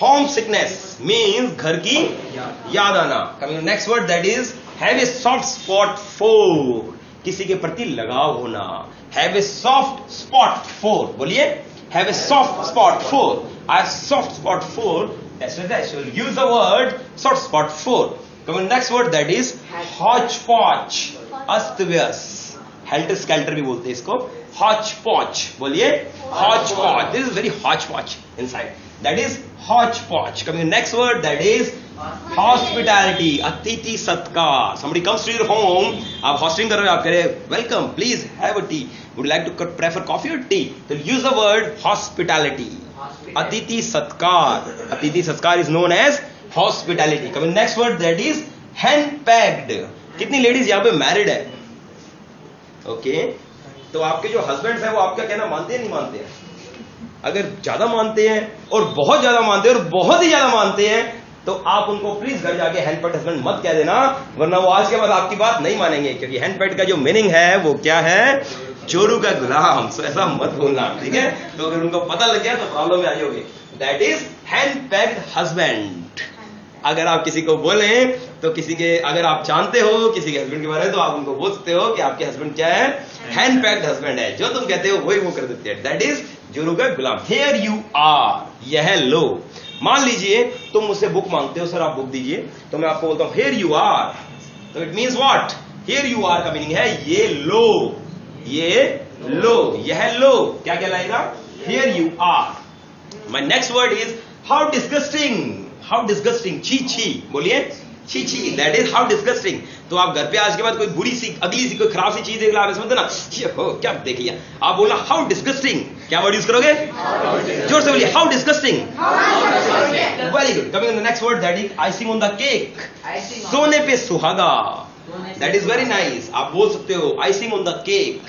होम सिकनेस मीन्स घर की याद आना. Coming next word, that is have a soft spot for. किसी के प्रति लगाव होना. Have a soft spot for. बोलिए. Have a soft spot for. I have soft spot for. Use the word soft spot for. Coming next word, that is hotch potch. अस्त व्यस्त. Helter skeletal भी बोलते हैं इसको. हॉच पॉच. बोलिए. Hooch पॉच. दिस इज वेरी हॉच पॉच inside. That is hodgepodge. Coming next word, that is hospitality. अतिथि सत्कार. Somebody comes to your home. आप hosting कर रहे हो, आप कह रहे हैं welcome, please have a tea. Would you like to prefer coffee or tea? So use the word hospitality. अतिथि सत्कार. अतिथि सत्कार is known as hospitality. Coming next word, that is hand-packed. कितनी लेडीज यहाँ पे मैरिड है? ओके, तो आपके जो हस्बैंड है वो आपका कहना मानते हैं नहीं मानते हैं? अगर ज्यादा मानते हैं और बहुत ज्यादा मानते हैं और बहुत ही ज्यादा मानते हैं तो आप उनको प्लीज घर जाके हैंडपैड हस्बैंड मत कह देना, वरना वो आज के बाद आपकी बात नहीं मानेंगे. क्योंकि हैंडपैड का जो मीनिंग है वो क्या है? चोरू का गुलाम. सो ऐसा मत बोलना, ठीक है? तो अगर उनको पता लग गया तो प्रॉब्लम में आ जाओगे. That is henpecked husband. अगर आप किसी को बोले तो किसी के, अगर आप जानते हो किसी के हस्बैंड के बारे में, तो आप उनको बोल सकते हो कि आपके हस्बैंड क्या है? हैंडपैक्ड हस्बैंड है. जो तुम कहते हो वही वो कर देते हैं. दैट इज जोरू का गुलाम. Here you are. यह लो. मान लीजिए तुम मुझसे बुक मांगते हो, सर आप बुक दीजिए, तो मैं आपको बोलता हूं हियर यू आर. तो it means what? Here you are का मीनिंग है ये लो. ये लो. यह लो. क्या कहलाएगा? Here you are. My next word is how disgusting. How disgusting. छी छी. बोलिए. छी छी. That is how disgusting. तो आप घर पे आज के बाद कोई बुरी सी, अगली सी, कोई खराब सी चीज देख ला, आप समझते ना, हो क्या देख लिया, आप बोला हाउ डिस्गस्टिंग. क्या वर्ड यूज करोगे? जोर से बोलिए. How disgusting. Very good. Coming the next word, that is icing on the cake. सोने पे सुहागा. That is very nice. आप बोल सकते हो icing on the cake.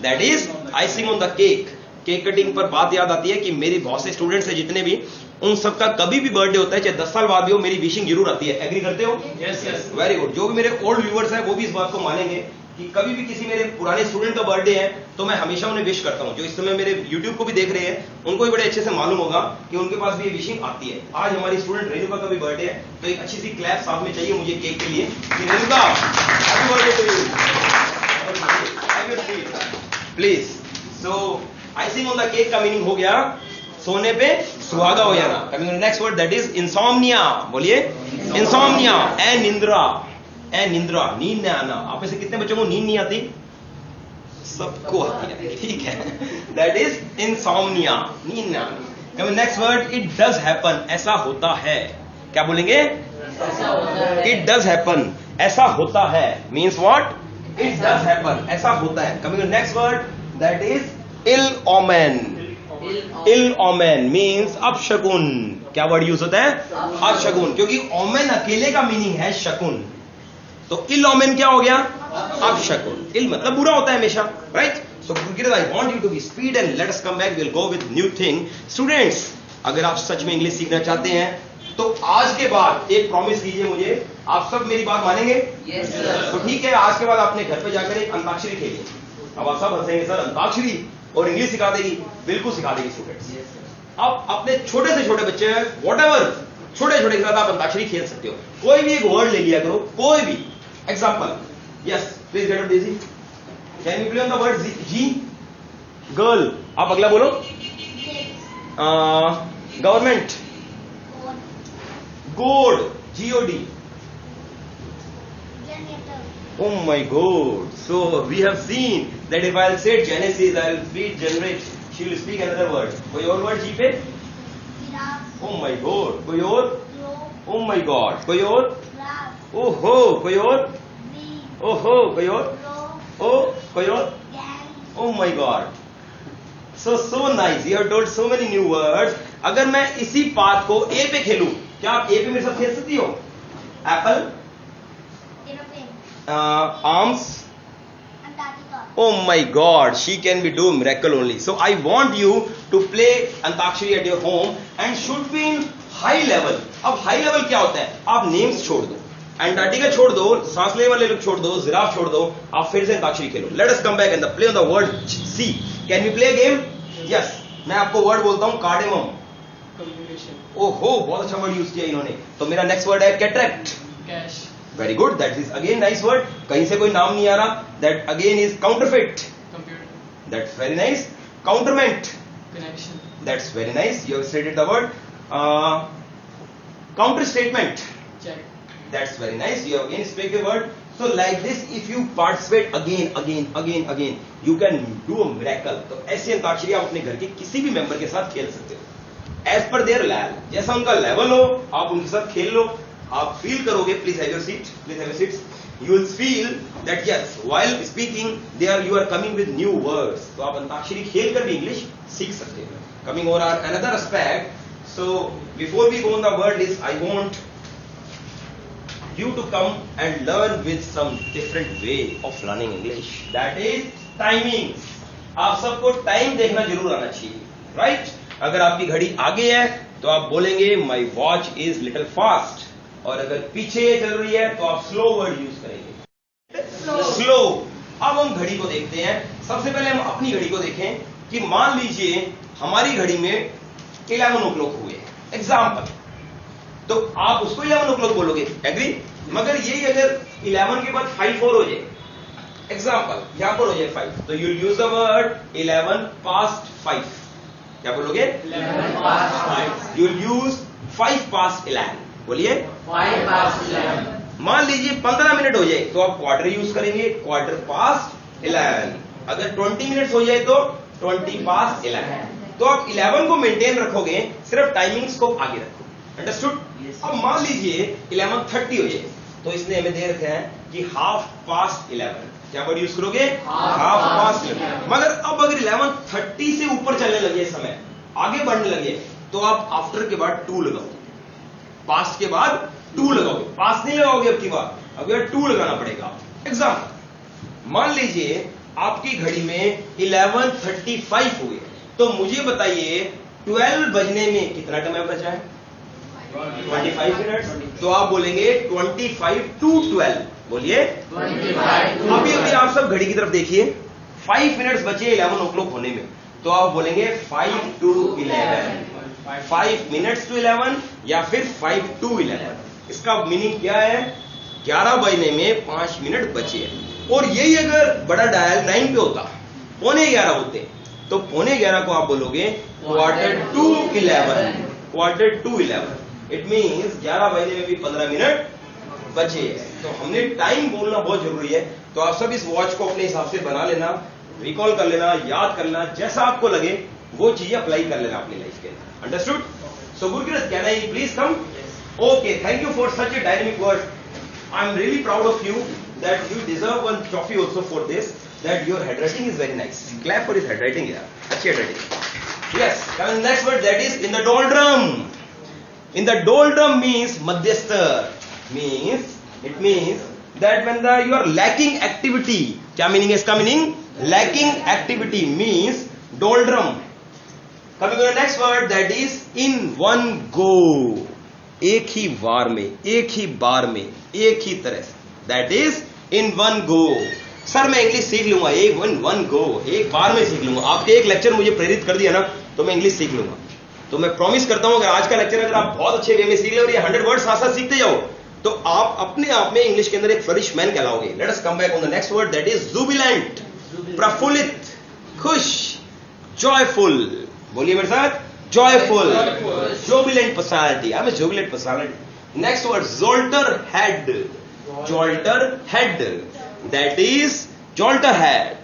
That is icing on the cake. Cake cutting पर बात याद आती है कि मेरी बहुत से स्टूडेंट्स हैं जितने भी, उन सबका कभी भी बर्थडे होता है, चाहे 10 साल बाद भी हो, मेरी विशिंग जरूर आती है. एग्री करते हो? Yes yes. Very good. जो भी मेरे ओल्ड व्यूअर्स हैं वो भी इस बात को मानेंगे कि कभी भी किसी मेरे पुराने स्टूडेंट का बर्थडे है तो मैं हमेशा उन्हें विश करता हूं. जो इस समय मेरे YouTube को भी देख रहे हैं उनको भी बड़े अच्छे से मालूम होगा कि उनके पास भी ये विशिंग आती है. आज हमारी स्टूडेंट रेणुका का भी बर्थडे है, तो एक अच्छी सी क्लैप साथ में चाहिए मुझे केक के लिए कि Renuka happy birthday to you. Please. So icing on the cake का मीनिंग हो गया सोने पे सुहागा हो जाना. Coming next word, that is insomnia. बोलिए. इंसोम्निया. एंड निंद्रा. अनिद्रा, नींद न आना। आप में से कितने बच्चों को नींद नहीं आती? सबको आती है, ठीक है। दैट इज इंसोम्निया, नींद न आना। Next word, it does happen, ऐसा होता है। क्या बोलेंगे? इट डज हैपन, ऐसा होता है। Means what? It does happen, ऐसा होता है। Coming to next word, that is ill omen. Ill omen means अपशकुन। क्या वर्ड यूज होता है? अपशकुन, क्योंकि ओमेन अकेले का मीनिंग है शकुन, तो इल ओमेन क्या हो गया? अपशकुन। इल मतलब बुरा होता है हमेशा, right? So I want you to be speed and let us come back. We'll go with new thing. Students, अगर आप सच में इंग्लिश सीखना चाहते हैं तो आज के बाद एक प्रॉमिस कीजिए मुझे, आप सब मेरी बात मानेंगे? Yes, sir. तो ठीक है, आज के बाद अपने घर पे जाकर एक अंताक्षरी खेलिए। अब आप सब हंसेंगे, सर अंताक्षरी और इंग्लिश सिखा देगी? बिल्कुल सिखा देगी स्टूडेंट्स। अब अपने छोटे से छोटे बच्चे हैं, व्हाटएवर छोटे छोटे के साथ आप अंताक्षरी खेल सकते हो। कोई भी एक वर्ड ले लिया करो, कोई भी। Example, yes please get up Daisy, can you play on the word G? Girl. आप अगला बोलो। गवर्नमेंट। गोड, GOD। Oh my God! So we have seen that if I'll say Genesis, I'll read generate. She will speak another word. कोई और word जी पे? Oh my God! कोई और? Oh my God! कोई और? ओहो कोई और? ओहो कोई और? ओ कोई और? Oh my God! So nice. You have told so many new words. अगर मैं इसी बात को A पे खेलूं, क्या आप A पे मेरे साथ खेल सकती हो? Apple, arms. Oh my God, she can be do miracle only. So I want you to play Antakshari at your home and should be in high level. अब high level क्या होता है? आप names छोड़ दो, अंटार्कटिका छोड़ दो, सांस लेने वाले लोग छोड़ दो, जिराफ छोड़ दो, आप फिर से अंताक्षरी खेलो। Let us come back and play on the word C. Can we play a game? Yes. मैं आपको वर्ड बोलता हूँ कार्डेमम। ओहो बहुत अच्छा वर्ड यूज किया इन्होंने। तो मेरा नेक्स्ट वर्ड है cataract. Cash. Very good, that is again nice word. कहीं से कोई नाम नहीं आ रहा। That again is counterfeit. Computer. That's very nice. काउंटरमेंट। Connection. That's very nice, you have stated the word. Counter statement. Check. That's very nice. You have again speak the word. So like this, if you participate again, you can do a miracle. तो ऐसे अंताक्षरी आप अपने घर के किसी भी member के साथ खेल सकते हो। As per their level, जैसा उनका लेवल हो, आप उनके साथ खेल लो। आप फील करोगे, please have your seat, please have your seats. You will feel that yes, while speaking, you are coming with new words. तो आप अंताक्षरी खेल कर भी इंग्लिश सीख सकते हो। Coming over another aspect. So before we go on the word list, I want you to come and learn with some different way of learning English. That is timing. आप सबको टाइम देखना जरूर आना चाहिए, right? अगर आपकी घड़ी आगे है तो आप बोलेंगे my watch is little fast, और अगर पीछे चल रही है तो आप स्लो वर्ड यूज करेंगे। स्लो। अब हम घड़ी को देखते हैं। सबसे पहले हम अपनी घड़ी को देखें कि मान लीजिए हमारी घड़ी में 11 o'clock हुए, एग्जाम्पल, तो आप उसको 11 o'clock बोलोगे, एग्री? मगर यही अगर 11 के बाद 5 और हो जाए, एग्जाम्पल यहां पर हो जाए 5, तो you use the word 11 past 5। क्या बोलोगे? 11 past 5। You use 5 past 11। बोलिए 5 past 11। मान लीजिए 15 मिनट हो जाए तो आप क्वार्टर यूज करेंगे, क्वार्टर past 11। अगर 20 मिनट्स हो जाए तो 20 past 11। तो आप 11 को मेंटेन रखोगे, सिर्फ टाइमिंग्स को आगे रखो। अंडरस्टूड? अब मान लीजिए 11:30 हो जाए, तो इसने हमें दे रखा है कि हाफ पास्ट 11। क्या वर्ड यूज करोगे? Half past 11। मगर अब अगर 11:30 से ऊपर चलने लगे, समय आगे बढ़ने लगे, तो आप आफ्टर के बाद 2 लगाओगे, पास्ट के बाद 2 लगाओगे। पास्ट नहीं लगाओगे अब की बार, अब 2 लगाना पड़ेगा। एग्जाम्पल, मान लीजिए आपकी घड़ी में 11:35 हुए, तो मुझे बताइए 12 बजने में कितना टाइम बचा है? 25 मिनट। तो आप बोलेंगे 25 to 12। बोलिए 25। अभी आप सब घड़ी की तरफ देखिए, 5 मिनट्स बचे 11 o'clock होने में, तो आप बोलेंगे 5 to 11, 5 minutes to 11 या फिर 5 to 11। इसका मीनिंग क्या है? 11 बजने में 5 मिनट बचे हैं। और यही अगर बड़ा डायल 9 पे होता, 11:15 होते, तो 11:15 को आप बोलोगे quarter to 11, quarter to 11। It means 11 बजने में भी 15 मिनट बचे। तो हमने टाइम बोलना बहुत जरूरी है। तो आप सब इस वॉच को अपने हिसाब से बना लेना, रिकॉल कर लेना, याद करना, जैसा आपको लगे वो चीजें अप्लाई कर लेना अपनी लाइफ के अंदर। Understood? So Gurkirat, can I please come? Okay, thank you for such A dynamic word. I am really proud of you that you deserve one trophy also for this, that your handwriting is very nice. Clap for his handwriting यार, अच्छी handwriting. Yes, coming next word, that is in the doldrum. In the doldrum means madhyasthar, means it means that when you are lacking activity, क्या meaning है इसका? meaning lacking activity means doldrum. Coming to the next word, that is in one go, एक ही वार में, एक ही बार में, एक ही तरह से, that is in one go. Sir मैं इंग्लिश सीख लूंगा, एक वन गो, एक बार में सीख लूंगा। आपके एक लेक्चर मुझे प्रेरित कर दिया ना तो मैं इंग्लिश सीख लूंगा। तो मैं प्रॉमिस करता हूं अगर आज का लेक्चर अगर आप बहुत अच्छे वे में सीख ले और ये 100 वर्ड साथ साथ सीखते जाओ तो आप अपने आप में इंग्लिश के अंदर एक फ्लरिश मैन कहलाओगे। Let us come back on the next word, that is jubilant, प्रफुल्लित, खुश, जॉयफुल। बोलिए मेरे साथ, joyful, jubilant personality. I am a jubilant personality. Next word, jolterhead, jolterhead, that is jolterhead.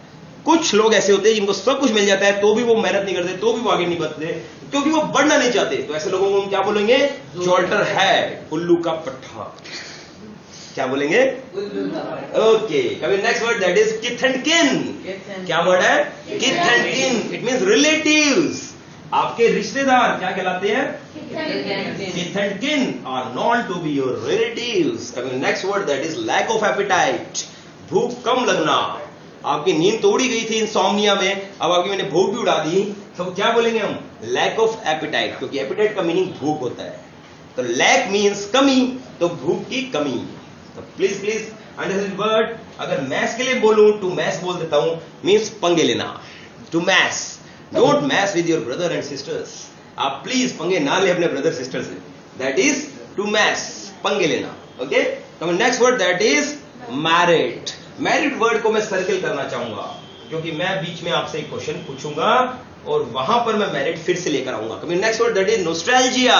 कुछ लोग ऐसे होते हैं जिनको सब कुछ मिल जाता है तो भी वो मेहनत नहीं करते, तो भी वो आगे नहीं बढ़ते, क्योंकि वो बढ़ना नहीं चाहते। तो ऐसे लोगों को हम क्या बोलेंगे? जोल्टर हेड, उल्लू का पट्टा। क्या बोलेंगे? Okay, coming next word, that is किथ एंड किन। क्या वर्ड है? किथ एंड किन। इट मींस रिलेटिव्स, आपके रिश्तेदार क्या कहलाते हैं? Kith and kin are known to be your relatives. Coming next word, that is lack of appetite, भूख कम लगना। आपकी नींद तोड़ी गई थी इंसोम्निया में, अब आपकी मैंने भूख भी उड़ा दी, तो क्या बोलेंगे हम? लैक ऑफ एपिटाइट, क्योंकि एपिटाइट का मीनिंग भूख होता है। तो लैक मीन्स कमी, तो भूख की कमी। तो प्लीज प्लीज अंडरस्टैंड वर्ड। अगर मैथ्स के लिए बोलूं टू मैथ्स बोल देता हूं, मीन्स पंगे लेना, to mess. Don't mess with your brother and sisters. आप प्लीज पंगे ना ले अपने ब्रदर सिस्टर से, दैट इज टू मैथ्स, पंगे लेना। Okay, coming next word, that is married. Married word को मैं सर्कल करना चाहूंगा क्योंकि मैं बीच में आपसे एक क्वेश्चन पूछूंगा और वहां पर मैं मैरिड फिर से लेकर आऊंगा। Coming next word, that is nostalgia.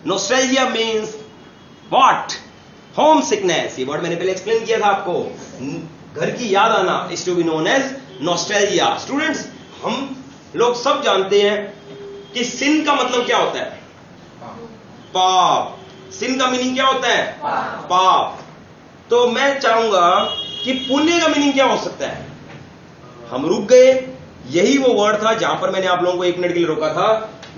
Nostalgia means what? Home sickness. ये वर्ड मैंने पहले एक्सप्लेन किया था आपको। घर की याद आना is to be known as nostalgia. Students, हम लोग सब जानते हैं कि सिन का मतलब क्या होता है? पाप। सिन का मीनिंग क्या होता है? पाप। तो मैं चाहूंगा कि पुण्य का मीनिंग क्या हो सकता है? हम रुक गए, यही वो वर्ड था जहां पर मैंने आप लोगों को 1 मिनट के लिए रोका था।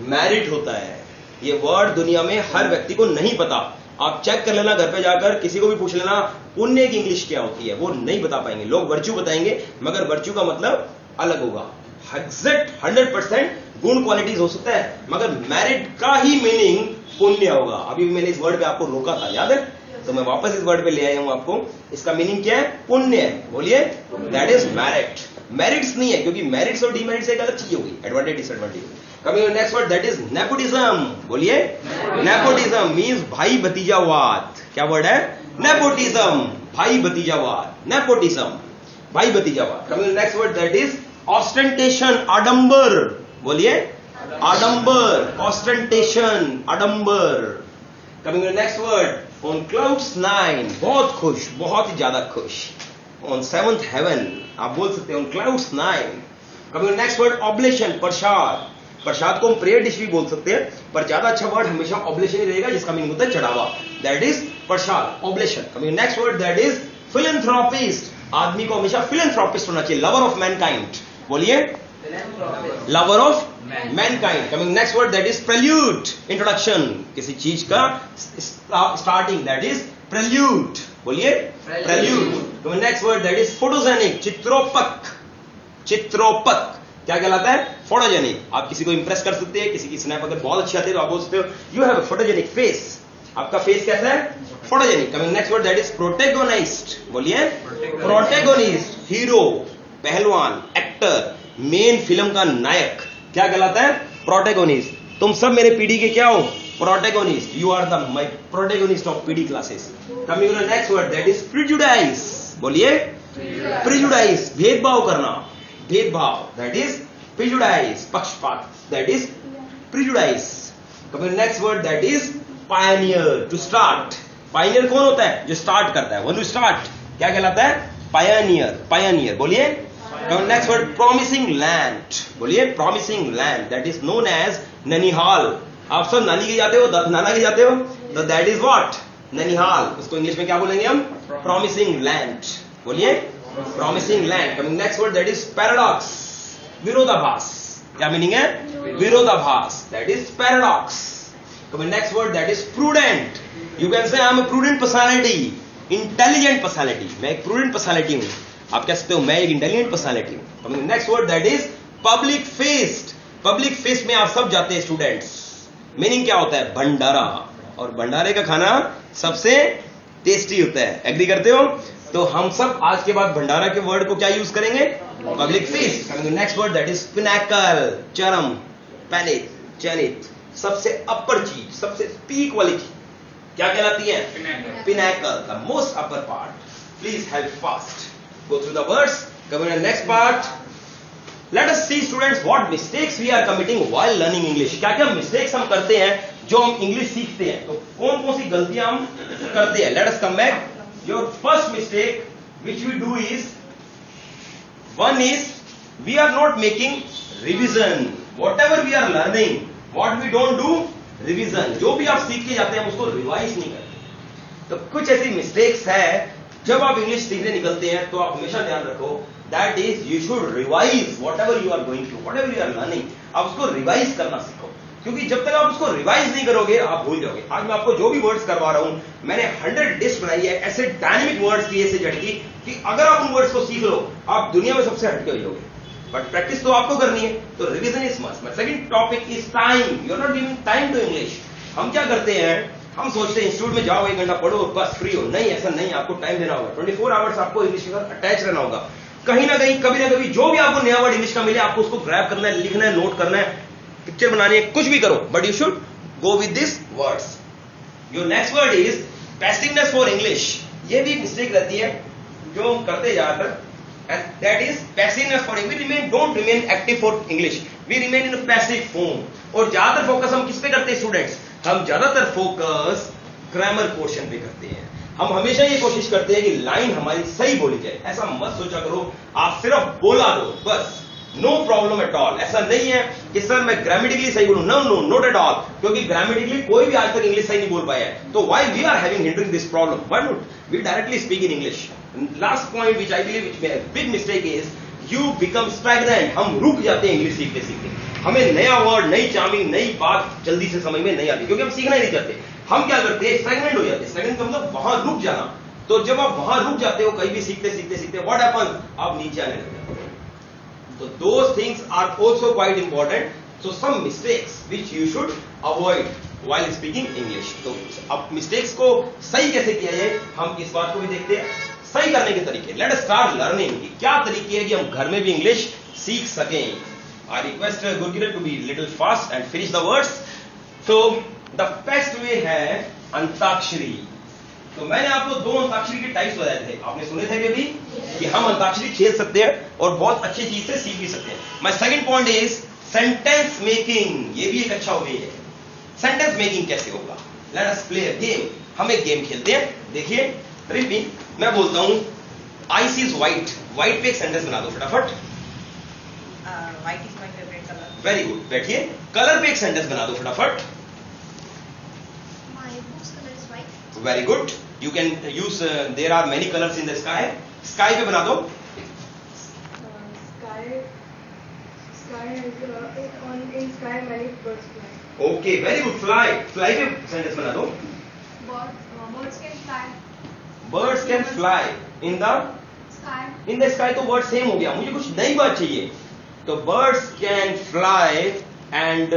मैरिट होता है। ये वर्ड दुनिया में हर व्यक्ति को नहीं पता। आप चेक कर लेना, घर पे जाकर किसी को भी पूछ लेना पुण्य की इंग्लिश क्या होती है, वो नहीं बता पाएंगे। लोग वर्च्यू बताएंगे, मगर वर्च्यू का मतलब अलग होगा। एग्जैक्ट 100% गुड क्वालिटीज हो सकता है, मगर मैरिट का ही मीनिंग पुण्य होगा। अभी भी मैंने इस वर्ड पे आपको रोका था, याद है? तो मैं वापस इस वर्ड पे ले आया हूं आपको। इसका मीनिंग क्या है? पुण्य। बोलिए, दैट इज मैरिट। मेरिट्स नहीं है, क्योंकि मेरिट्स और डीमेरिट्स एक अलग चीज होगी, advantage disadvantage. Coming to next word, that is nepotism. बोलिए, नेपोटिज्म मींस भाई भतीजावाद। क्या वर्ड है? नेपोटिज्म, भाई भतीजावाद। नेपोटिज्म, भाई भतीजावाद। Coming to next word, that is ostentation, आडंबर। बोलिए, आडंबर, ऑस्टेंटेशन, आडंबर। Coming to next word, on clouds 9, बहुत खुश, बहुत ही ज्यादा खुश। ऑन 7th heaven, आप बोल सकते हैं on clouds 9। Coming next word, oblation, prasad. Prasad को हम प्रेयर डिश भी बोल सकते हैं, पर ज्यादा अच्छा वर्ड हमेशा ऑब्लेशन ही रहेगा, जिसका मीनिंग होता है चढ़ावा। That is prasad, oblation. Coming next word, that is philanthropist. आदमी को हमेशा फिलैंथ्रोपिस्ट होना चाहिए, लवर ऑफ मैनकाइंड। बोलिए, lover of mankind. Coming next word, that is prelude, introduction, किसी चीज का स्टार्टिंग, दैट इज प्रेल्यूड। बोलिए, prelude. Coming next word, that is photogenic, चित्रोपक। चित्रोपक क्या कहलाता है? फोटोजेनिक। आप किसी को इंप्रेस कर सकते हैं, किसी की स्नैप अगर बहुत अच्छी आती है तो आप बोल सकते हो you have a photogenic face. आपका फेस कैसा है? Photogenic. Coming next word, that is protagonist. बोलिए, प्रोटेगोनिस्ट, हीरो, पहलवान, एक्टर, मेन फिल्म का नायक। क्या कहलाता है? प्रोटेगोनिस्ट। तुम सब मेरे पीडी के क्या हो? Protagonist. You are the my protagonist of PD classes. Coming to the next word, that is prejudice. बोलिए, प्रिजुडाइस, भेदभाव करना, भेदभाव, दैट इज प्रिजुडाइस, पक्षपात, that is prejudice. Coming next word, that is pioneer, to start. Pioneer कौन होता है? जो start करता है, वन टू स्टार्ट, क्या कहलाता है? Pioneer, pioneer. बोलिए। नेक्स्ट वर्ड प्रॉमिसिंग लैंड, बोलिए promising land, that is known as ननिहाल। आप सब नानी के जाते हो, नाना के जाते हो, तो दैट इज व्हाट? ननिहाल। उसको इंग्लिश में क्या बोलेंगे हम? Promising land. बोलिए promising land. Coming next word that is paradox, विरोधाभास। क्या मीनिंग है? विरोधाभास, that is paradox. Coming next word that is prudent. You can say I am a prudent personality, intelligent personality. मैं एक प्रूडेंट पर्सनालिटी हूं। आप कह सकते हो मैं एक इंटेलिजेंट पर्सनालिटी हूं। Coming next word that is public fest. Public fest में आप सब जाते हैं स्टूडेंट्स। मीनिंग क्या होता है? भंडारा। और भंडारे का खाना सबसे टेस्टी होता है। एग्री करते हो? तो हम सब आज के बाद भंडारा के वर्ड को क्या यूज करेंगे? Public fest. Next word that is pinnacle, चरम, पैनिक, चयनित, सबसे अपर चीज, सबसे पीक वाली चीज क्या कहलाती है? Pinnacle, the most upper part. Please help fast, go through the words. Coming to the next part, let us see students what mistakes we are committing while learning English. क्या क्या mistakes हम करते हैं जो हम इंग्लिश सीखते हैं? तो कौन कौन सी गलतियां हम करते हैं? Let us come back. Your first mistake which we do is, one is we are not making revision. Whatever we are learning, what we don't do revision. जो भी आप सीख के जाते हैं उसको रिवाइज नहीं करते। तो कुछ ऐसी मिस्टेक्स है जब आप इंग्लिश सीखने निकलते हैं, तो आप हमेशा ध्यान रखो that is you should revise whatever you are going to, whatever you are learning. आप उसको रिवाइज करना सीखो, क्योंकि जब तक आप उसको रिवाइज नहीं करोगे आप भूल जाओगे। आज मैं आपको जो भी वर्ड्स करवा रहा हूं, मैंने 100 लिस्ट बनाई है ऐसे डायनेमिक वर्ड्स की, ऐसे जड़ की, कि अगर आप उन वर्ड्स को सीख लो आप दुनिया में सबसे हटके हो जाओगे। बट प्रैक्टिस तो आपको करनी है, तो revision is must. Second topic is time. You are not giving time to English. हम क्या करते हैं? हम सोचते हैं इंस्टीट्यूट में जाओ, 1 घंटा पढ़ो और बस फ्री हो। नहीं, ऐसा नहीं, आपको टाइम देना होगा। 24 आवर्स आपको इंग्लिश के साथ अटैच रहना होगा। कहीं ना कहीं, कभी ना कभी, जो भी आपको नया वर्ड इंग्लिश का मिले, आपको उसको ग्रैब करना है, लिखना है, नोट करना है, पिक्चर बनानी है, कुछ भी करो, but you should go with this words. Your next word is passiveness for English. ये भी मिस्टेक रहती है जो हम करते ज्यादातर, and that is passiveness for English. Don't remain active for English, we remain in passive form. और ज्यादातर फोकस हम किस पे करते हैं स्टूडेंट्स? हम ज्यादातर फोकस ग्रामर पोर्शन पे करते हैं। हम हमेशा ये कोशिश करते हैं कि लाइन हमारी सही बोली जाए। ऐसा मत सोचा करो आप सिर्फ बोला दो बस, नो प्रॉब्लम एट ऑल। ऐसा नहीं है कि सर मैं ग्रामेटिकली सही बोलूं, no no not at all, क्योंकि ग्रामेटिकली कोई भी आज तक इंग्लिश सही नहीं बोल पाया है। तो why we are having hindering this problem? Why not we directly speak in English? Last point which I believe which big mistake is you become stagnant. हम रुक जाते हैं इंग्लिश सीखते सीखते। हमें नया वर्ड, नई चार्मिंग, नई बात जल्दी से समझ में नहीं आती, क्योंकि हम सीखना ही नहीं चाहते। हम क्या करते हैं? स्टैग्नेंट हो जाते हैं। स्टैग्नेंट का मतलब वहां रुक जाना। तो जब आप वहां रुक जाते हो कहीं भी सीखते सीखते सीखते, व्हाट हैपेंस? आप नीचे आने लगते हो। तो those things are also quite important. So some mistakes which you should avoid while speaking English. तो अब मिस्टेक्स को सही कैसे किया जाए, हम इस बात को भी देखते हैं। सही करने के तरीके, लेट अस स्टार्ट लर्निंग। क्या तरीके हैं कि हम घर में भी इंग्लिश सीख सकें। I request Gurkiran to be little fast and finish the words. So the best way है अंताक्षरी। तो मैंने आपको 2 अंताक्षरी के टाइप्स बताए थे, आपने सुने थे अभी कि हम अंताक्षरी खेल सकते हैं और बहुत अच्छी चीज से सीख भी सकते हैं। My second point is sentence making. ये भी एक अच्छा वे है। सेंटेंस मेकिंग कैसे होगा? Let us play a game। हम एक गेम खेलते हैं। देखिए, रिपीट, मैं बोलता हूं आइस इज व्हाइट। व्हाइट पे एक सेंटेंस बना दो फटाफट। White is my favorite color. Very good. बैठिए, कलर पे एक सेंटेंस बना दो फटाफट। My book's color is white. Very good. You can use, there are many colours in the sky. Sky पे बना दो। In sky many birds fly. Okay, very good. Fly, fly पे सेंटेंस बना दो। Birds can fly. Birds can fly in Sky. The sky. तो word same हो गया, मुझे कुछ नई बात चाहिए। तो birds can fly and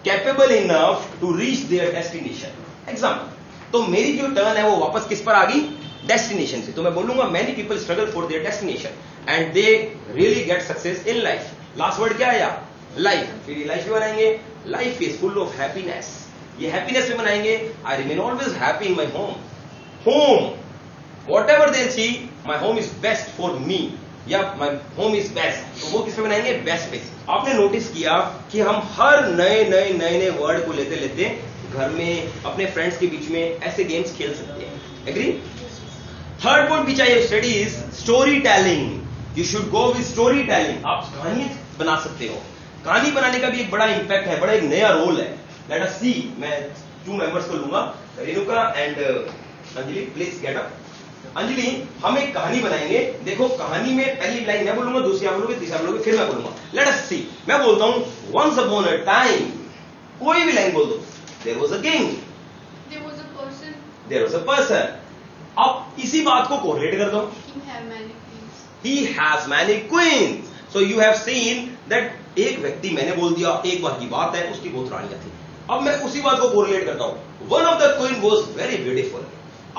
capable enough to reach their destination. Example, तो मेरी जो टर्न है वो वापस किस पर आ गई? डेस्टिनेशन से। तो मैं बोलूंगा many people struggle for their destination and they really get success in life. Last word क्या आया? लाइफ। फिर ये लाइफ भी बनाएंगे, life is full of happiness. ये हैप्पीनेस में बनाएंगे I remain always happy in my home. Home, whatever there see, my home is best for me, या माई होम इज बेस्ट। तो वो किस पे बनाएंगे? बेस्ट पे। आपने नोटिस किया कि हम हर नए नए वर्ड को लेते लेते घर में, अपने फ्रेंड्स के बीच में ऐसे गेम्स खेल सकते हैं. Agree? Third point which I study is story telling. You should go with story telling. आप कहानी बना सकते हो. कहानी बनाने का भी एक बड़ा इंपैक्ट है, बड़ा एक नया रोल है. लेट अस सी. मैं 2 मेंबर्स को लूंगा, Renuka and Anjali. Please get up. Anjali, हम एक कहानी बनाएंगे. देखो, कहानी में पहली लाइन मैं बोलूंगा, दूसरी आप बोलोगे, तीसरा बोलोगे, फिर मैं बोलूंगा. लेट अस सी. मैं बोलता हूं वंस अपॉन अ टाइम. कोई भी लाइन बोल दो. There was a king. There was a person. There was a person. अब इसी बात को कोरिलेट कर दो. He had many queens. He has many queens. So you have seen that एक व्यक्ति, मैंने बोल दिया एक बार की बात है, उसकी बहुत रानियां थी. अब मैं उसी बात को कोरिलेट करता हूं. One of the queen was very beautiful.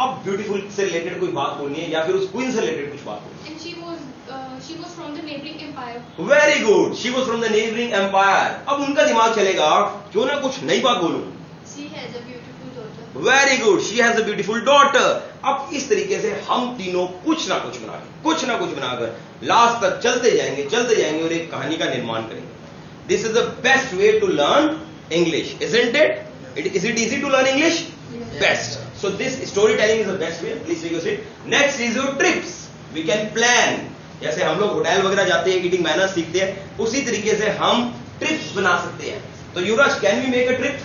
अब ब्यूटीफुल से रिलेटेड कोई बात बोलनी है या फिर उस क्वीन से रिलेटेड कुछ बात बोलनी And she was from the neighboring empire. है. Very good. She was from the neighbouring empire. अब उनका दिमाग चलेगा, क्यों ना कुछ नई बात बोलूं. She has a beautiful daughter. Very good. She has a beautiful daughter. अब इस तरीके से हम तीनों कुछ ना कुछ बनाकर लास्ट तक चलते जाएंगे और एक कहानी का निर्माण करेंगे. This is the best way to learn English, isn't it? Is it easy to learn English? Best. So this storytelling is the best way. Please take your seat. Next is your trips. We can plan. जैसे हम लोग hotel वगैरह जाते हैं, eating manners सीखते हैं, उसी तरीके से हम ट्रिप्स बना सकते हैं. तो Yuvraj, can we make a trip?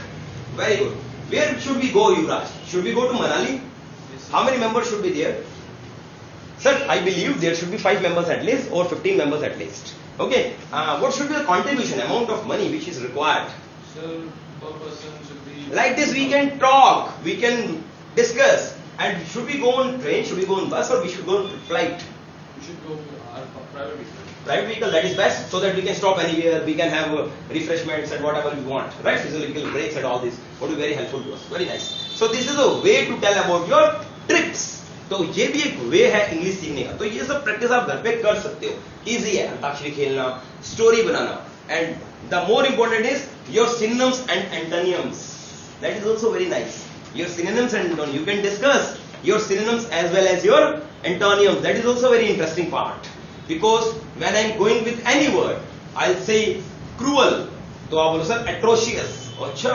Very good. Where should we go, Yuvraj? Should we go to Manali? How many members should be there? Sir, I believe there should be 5 members at least or 15 members at least. Okay. What should be the contribution amount of money which is required? So per person should be Like this we can talk, we can discuss. And should we go on train, should we go on bus, or we should go on flight? we should go with our private vehicle. Private vehicle, that is best, so that we can stop anywhere, we can have refreshments and whatever we want, right? Physical breaks and all this would be very helpful to us. Very nice. So this is a way to tell about your trips. तो ये भी एक वे है English सीखने का. तो ये सब प्रैक्टिस आप घर पे कर सकते हो. इजी है. अंताक्षरी खेलना, story banana, and the more important is your synonyms and antonyms. That is also very nice. Your synonyms and antonyms, you can discuss your synonyms as well as your antonyms. That is also very interesting part. Because when I am going with any word, I'll say cruel. तो आप बोलो sir atrocious. अच्छा,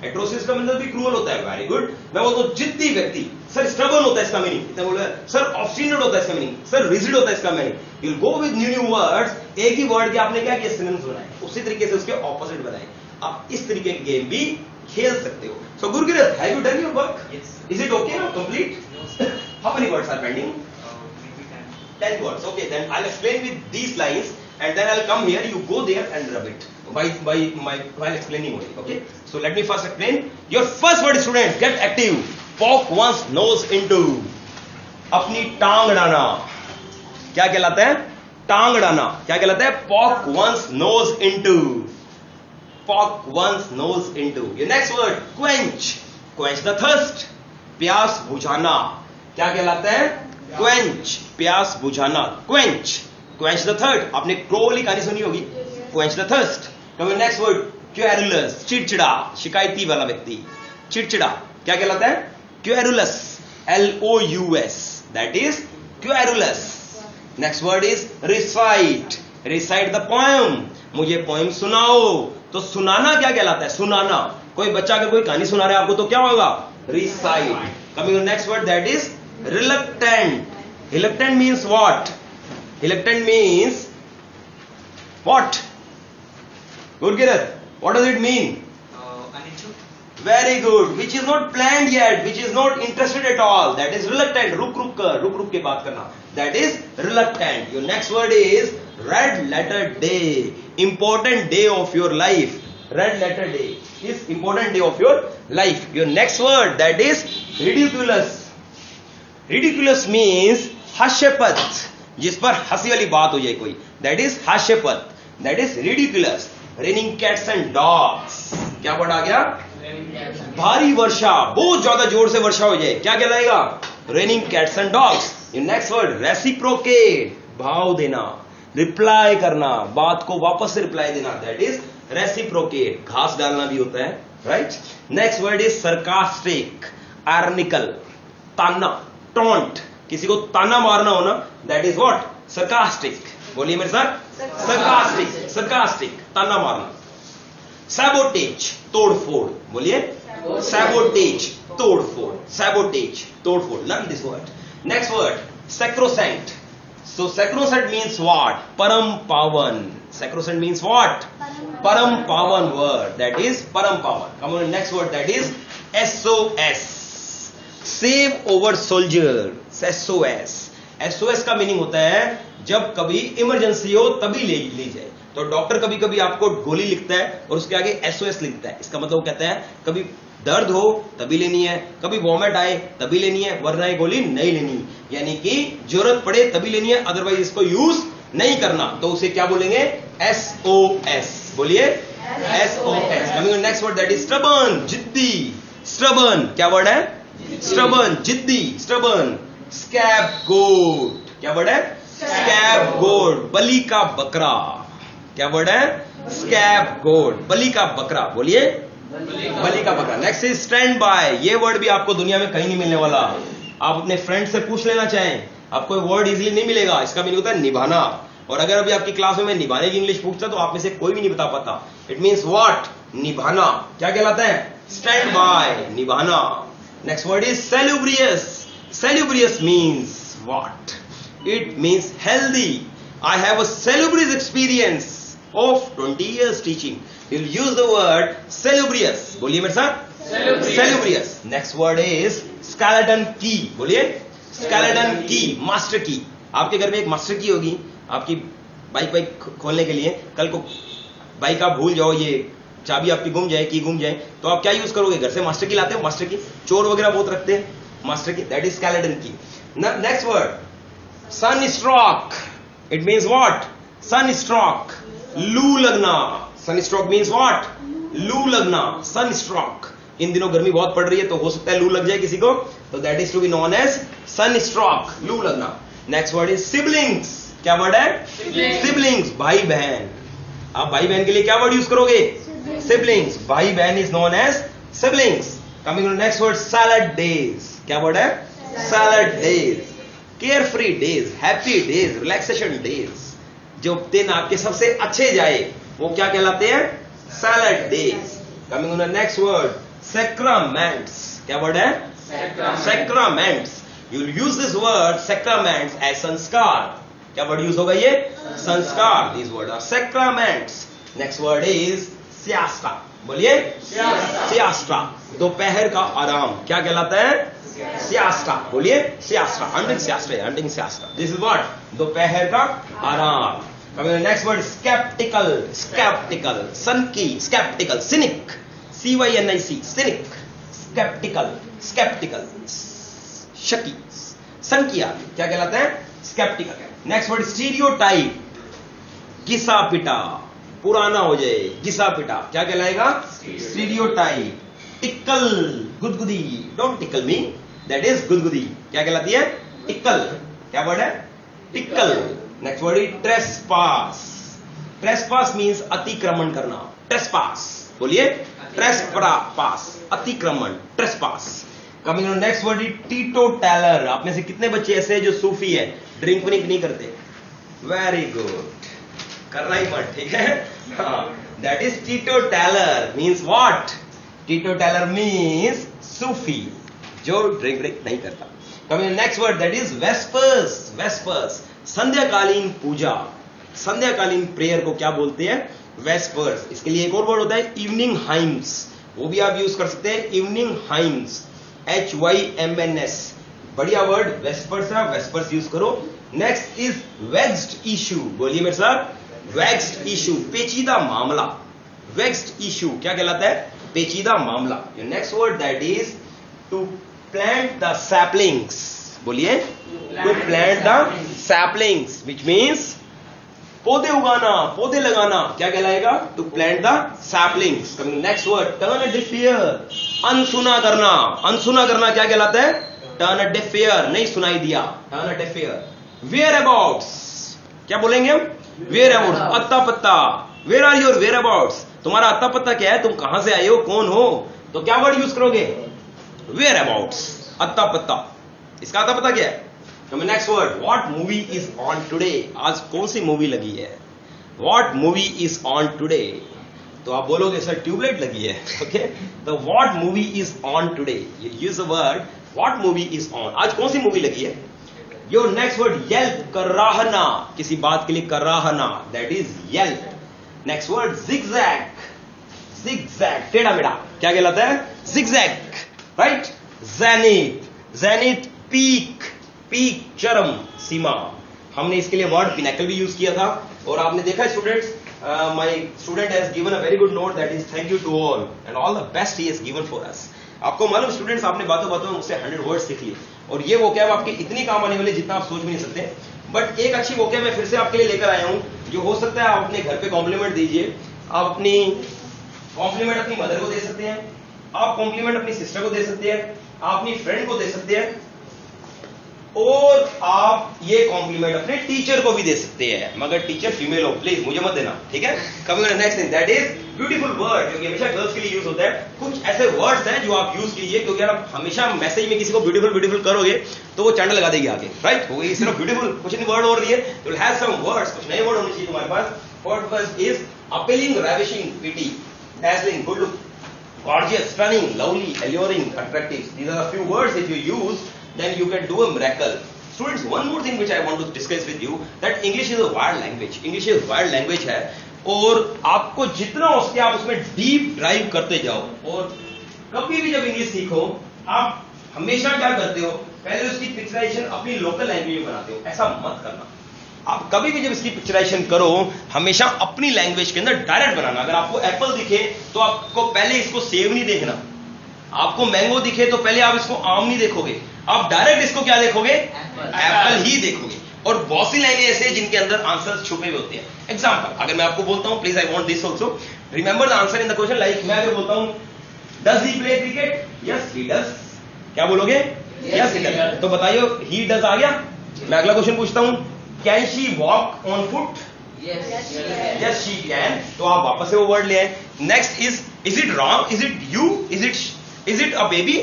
atrocious का मतलब भी cruel होता है. Very good. मैं बोलता हूँ जिद्दी व्यक्ति. सर stubborn होता है इसका मीनिंग. इतना बोला सर obstinate होता है इसका मीनिंग. सर rigid होता है इसका meaning. You'll go with new words. एक ही वर्ड के आपने क्या किया, synonyms बनाए, उसी तरीके से उसके ऑपोजिट बनाए. आप इस तरीके के गेम भी खेल सकते हो. So Gurkirat, have you done your work? Yes. Is it okay now? Complete? No, sir. How many words are pending? Maybe 10. 10 words. Okay, then I'll explain with these lines and then I'll come here, you go there and rub it while explaining only. Okay, so let me first explain. Your first word, students, get active. Poke one's nose into. अपनी टांग अड़ाना. क्या कहलाता है? टांग अड़ाना. क्या कहलाता है? Poke one's nose into. Poke one's nose into. Your next word, quench. Quench the thirst. प्यास बुझाना. क्या कहलाता है? Quench. प्यास बुझाना. Quench. Quench the third. आपने क्रो वाली कहानी सुनी होगी. Quench the thirst. Come your next word, querulous. चिड़चिड़ा, शिकायती वाला व्यक्ति. चिड़चिड़ा क्या कहलाता है? Querulous. L-O-U-S. That is querulous. Next word is recite. Recite the poem. मुझे पोएम सुनाओ. तो सुनाना क्या कहलाता है? सुनाना. कोई बच्चा अगर कोई कहानी सुना रहा है आपको तो क्या होगा? Recite. Coming to next word, that is reluctant. Reluctant means what? Reluctant means what? Gurkirat, what does it mean? Anichuk. Very good. Which is not planned yet, which is not interested at all. That is reluctant. रुक के बात करना. That is reluctant. Your next word is red letter day. Important day of your life. Red letter day is important day of your life. Your next word, that is ridiculous. Ridiculous means हास्यपद, जिस पर हंसी वाली बात हो जाए कोई. That is हास्यपद. That is ridiculous. Raining cats and dogs. क्या word आ गया? भारी वर्षा, बहुत ज्यादा जोर से वर्षा हो जाए, क्या कहलाएगा? Raining cats and dogs. Your next word, reciprocate. भाव देना, रिप्लाई करना, बात को वापस से रिप्लाई देना. That is reciprocate. घास डालना भी होता है, right? Next word is sarcastic, ironical, ताना, taunt. किसी को ताना मारना हो ना, that is what? Sarcastic. बोलिए मेरे साथ. Sarcastic. Sarcastic. ताना मारना. सैबोटेज, तोड़फोड़, बोलिए सैबोटेज, तोड़फोड़, सैबोटेज, तोड़फोड़. Learn this word. Next word, sacrosanct. So sacrosanct means what? Param pavan. Sacrosanct means what? Param pavan word. That is param pavan. Come on, next word, that is SOS. Save over soldier. SOS. SOS का meaning होता है जब कभी emergency हो तभी ले ली जाए. तो डॉक्टर कभी कभी आपको गोली लिखता है और उसके आगे SOS लिखता है. इसका मतलब वो कहता है कभी दर्द हो तभी लेनी है, कभी वॉमिट आए तभी लेनी है, वरना ये गोली नहीं लेनी. यानी कि जरूरत पड़े तभी लेनी है, अदरवाइज इसको यूज नहीं करना. तो उसे क्या बोलेंगे? SOS. बोलिए SOS. Coming next word, that is stubborn, जिद्दी. स्टबर्न क्या वर्ड है? स्टबर्न, जिद्दी, स्टबर्न. स्कैपगोट क्या वर्ड है? स्कैपगोट, बलि का बकरा. क्या वर्ड है? स्कैपगोट, बलि का बकरा. बोलिए बलि का बकरा. Next is stand by. ये वर्ड भी आपको दुनिया में कहीं नहीं मिलने वाला. आप अपने फ्रेंड से पूछ लेना चाहें, आपको वर्ड इजीली नहीं मिलेगा. इसका मीनिंग होता है निभाना. और अगर अभी आपकी क्लास में मैं निभाने की इंग्लिश पूछता तो आप में से कोई भी नहीं बता पाता. It means what? निभाना. क्या कहलाता है? स्टैंड बाय, निभाना. Next word is salubrious. Salubrious means what? It means healthy. I have a salubrious experience of 20 years teaching. You'll use the word salubrious. बोलिए मेरे साथ. Salubrious. Next word is skeleton key. बोलिए skeleton key, master key. आपके घर में एक master की होगी आपकी बाइक खोलने के लिए. कल को बाइक आप भूल जाओ, ये चाबी आपकी गुम जाए, की गुम जाए, तो आप क्या यूज करोगे? घर से मास्टर की लाते हो. मास्टर की चोर वगैरह बहुत रखते हैं मास्टर की. That is skeleton key. Next word, sunstroke. It means what? Sunstroke. लू लगना. Sunstroke means what? लू लगना. Sunstroke. इन दिनों गर्मी बहुत पड़ रही है तो हो सकता है लू लग जाए किसी को, तो that is to be known as sunstroke. लू लगना. Next word is siblings. क्या वर्ड है? Siblings. भाई बहन. आप भाई बहन के लिए क्या वर्ड यूज करोगे? Siblings. भाई बहन is known as siblings. Coming to the next word, salad days. क्या वर्ड है? Salad days. Carefree days, happy days, relaxation days. जो दिन आपके सबसे अच्छे जाए वो क्या कहलाते हैं? Salad days. Coming on the next word, sacraments. क्या वर्ड है? Sacraments. You will use this word sacraments as sanskar. क्या वर्ड यूज होगा? ये संस्कार. This word are sacraments. Next word is siesta. बोलिए सियास्टा. दोपहर का आराम क्या कहलाता है? सियास्टा. बोलिए siesta. Hunting siesta, hunting siesta. This is what? दोपहर का आराम. Coming next word, sceptical. Sceptical, सनकी. Sceptical, cynic. CYNIC, cynic. Sceptical, sceptical, शकी, सनकी आदमी क्या कहलाता है? स्केप्टिकल. Next word, stereotype. घिसा पिटा, पुराना हो जाए, घिसा पिटा क्या कहलाएगा? स्टीरियोटाइप. टिकल, गुदगुदी. Don't tickle me, that is गुदगुदी. क्या कहलाती है? टिकल. क्या वर्ड है? Tickle. Next word is trespass. Trespass means अतिक्रमण करना. ट्रेसपास. बोलिए ट्रेसपास, अतिक्रमण, trespass. Coming on next word is teetotaller. आप में से कितने बच्चे ऐसे हैं जो सूफी है, ड्रिंक विंक नहीं करते? वेरी गुड, करना ही पड़. ठीक है. That is teetotaller. Means what? Teetotaller means सूफी, जो ड्रिंक नहीं करता. Coming next word, that is vespers. Vespers, संध्याकालीन पूजा. संध्याकालीन प्रेयर को क्या बोलते हैं? वेस्पर्स. इसके लिए एक और वर्ड होता है इवनिंग हाइम्स. वो भी आप यूज कर सकते हैं, इवनिंग हाइम्स. HYMNS. बढ़िया वर्ड वेस्पर्स है, वेस्पर्स यूज करो. Next is vexed issue. बोलिए मेरे साथ. वेक्स्ड इशू, पेचीदा मामला. वेक्स्ड इशू क्या कहलाता है? पेचीदा मामला. Next word that is to plant the saplings. बोलिए to plant the saplings, which means पौधे उगाना, पौधे लगाना. क्या कहलाएगा? To plant the saplings. Next word, turn a deaf ear. अनसुना करना. अनसुना करना क्या कहलाता है? टर्न अ डेफ ईयर, नहीं सुनाई दिया. Turn a deaf ear. Whereabouts. क्या बोलेंगे हम? वेयर अबाउट्स, अत्ता पत्ता. Where are your whereabouts. तुम्हारा अत्ता पत्ता क्या है? तुम कहां से आए हो, कौन हो? तो क्या वर्ड यूज करोगे? वेयर अबाउट्स, अत्ता पत्ता. इसका अत्ता पत्ता क्या है? Next word, what movie is on today. आज कौन सी मूवी लगी है? What movie is on today. तो आप बोलोगे सर ट्यूबलाइट लगी है. Okay, the what movie is on today. You use the word what movie is on. आज कौन सी मूवी लगी है? योर नेक्स्ट वर्ड येल्प, कराहना, किसी बात के लिए कराहना, that is yelp. Next word zigzag, zigzag टेढ़ा मेढ़ा, क्या कहलाता है? Zigzag, right. Zenith, zenith peak, peak चरम सीमा. हमने इसके लिए वर्ड पिनैकल भी यूज किया था. और आपने देखा students, my student has given a very good note, that is thank you to all and all the best he has given for us. आपको मालूम स्टूडेंट्स, आपने बातों बातों में मुझसे 100 वर्ड्स सीख लिए और ये वोकैब आपके इतनी काम आने वाले जितना आप सोच भी नहीं सकते. बट एक अच्छी वोकैब मैं फिर से आपके लिए लेकर आया हूं, जो हो सकता है आप अपने घर पे कॉम्प्लीमेंट दीजिए. आप अपनी कॉम्प्लीमेंट अपनी मदर को दे सकते हैं, आप कॉम्प्लीमेंट अपनी सिस्टर को दे सकते हैं, आप अपनी फ्रेंड को दे सकते हैं, और आप ये कॉम्प्लीमेंट अपने टीचर को भी दे सकते हैं. मगर टीचर फीमेल हो प्लीज, मुझे मत देना, ठीक है? Coming to next thing, that is beautiful word, जो कि हमेशा गर्ल्स के लिए यूज होता है. कुछ ऐसे वर्ड्स हैं जो आप यूज कीजिए, क्योंकि अगर आप हमेशा मैसेज में किसी को ब्यूटीफुल ब्यूटीफुल करोगे तो वो चंड लगा देगी आगे, राइट? हो गई सिर्फ ब्यूटीफुल, कुछ नहीं वर्ड हो रही है. यू हैव सम वर्ड्स, कुछ नए वर्ड होने चाहिए तुम्हारे पास. First is appealing, ravishing, pity, dazzling, good look, gorgeous, stunning, lovely, alluring, attractive. These are a few words. If you use, then you can do a miracle. Students, one more thing which I want to discuss with you, that English is a wild language. English is wild language है, और आपको जितना हो सके आप उसमें deep drive करते जाओ. और कभी भी जब इंग्लिश सीखो, आप हमेशा क्या करते हो? पहले उसकी पिक्चराइजेशन अपनी लोकल लैंग्वेज में बनाते हो. ऐसा मत करना. आप कभी भी जब इसकी पिक्चराइजेशन करो, हमेशा अपनी लैंग्वेज के अंदर डायरेक्ट बनाना. अगर आपको एप्पल दिखे तो आपको पहले इसको सेब नहीं देखना. आपको मैंगो दिखे तो पहले आप इसको आम नहीं देखोगे, आप डायरेक्ट इसको क्या देखोगे? एप्पल ही देखोगे. और बहुत सी लाइनें ऐसे हैं जिनके अंदर आंसर छुपे हुए होते हैं. एग्जाम्पल, अगर मैं आपको बोलता हूं, please I want this also, remember the answer in the question. Like मैं अगर बोलता हूं does he play cricket? Yes he does. क्या बोलोगे? Yes he does. तो बताइए ही डज आ गया. मैं अगला क्वेश्चन पूछता हूं, can she walk on foot? Yes she can. तो आप वापस से वो वर्ड ले आए. Next is it wrong? Is it you? Is it a baby?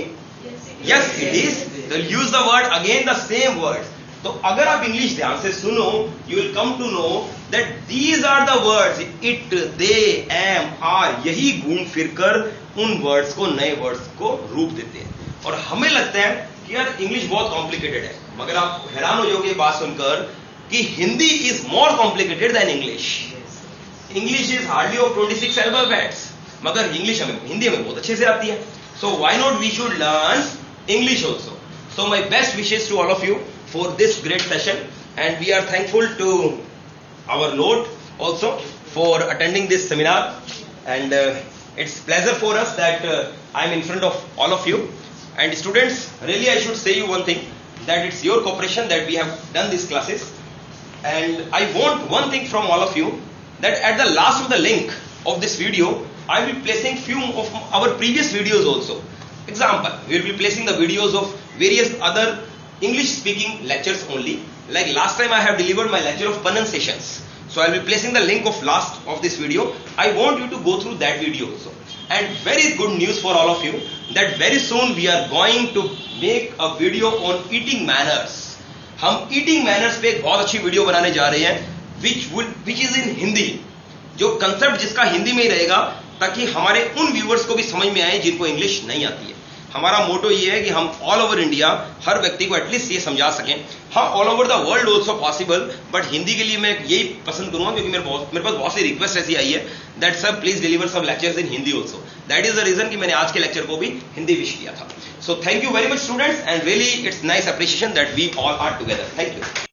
Yes it is. तो use the word again, the same word. तो अगर आप इंग्लिश ध्यान से सुनो, you will come to know that these are the words. It, they, am, are, यही घूम फिरकर उन वर्ड्स को, नए वर्ड्स को रूप देते हैं. और हमें लगता है कि यार इंग्लिश बहुत कॉम्प्लिकेटेड है, मगर आप हैरान हो जाओगे बात सुनकर कि Hindi is more complicated than English. English is hardly of 26 alphabets, मगर इंग्लिश हमें, हिंदी हमें बहुत अच्छे से आती है. So why not we should learn English also. So my best wishes to all of you for this great session, and we are thankful to our Lord also for attending this seminar, and it's pleasure for us that I'm in front of all of you. And students, really I should say you one thing, that it's your cooperation that we have done these classes, and I want one thing from all of you, that at the last of the link of this video I will be placing few of our previous videos also. Example, we will be placing the videos of various other English speaking lectures only. Like last time I have delivered my lecture of pronunciations, so I will be placing the link of last of this video. I want you to go through that video also. And very good news for all of you, that very soon we are going to make a video on eating manners. हम eating manners पे एक बहुत अच्छी video बनाने जा रहे हैं, which is in Hindi. जो कंसेप्ट जिसका हिंदी में ही रहेगा, ताकि हमारे उन व्यूअर्स को भी समझ में आए जिनको इंग्लिश नहीं आती है. हमारा मोटो ये है कि हम ऑल ओवर इंडिया हर व्यक्ति को एटलीस्ट ये समझा सकें. हाँ, all over the world also possible, but Hindi के लिए मैं यही पसंद करूंगा, क्योंकि मेरे पास बहुत सी रिक्वेस्ट ऐसी आई है that sir please deliver some lectures in Hindi also. That is the reason कि मैंने आज के लेक्चर को भी हिंदी विश किया था. So thank you very much students, and really it's nice appreciation that we all are together. Thank you.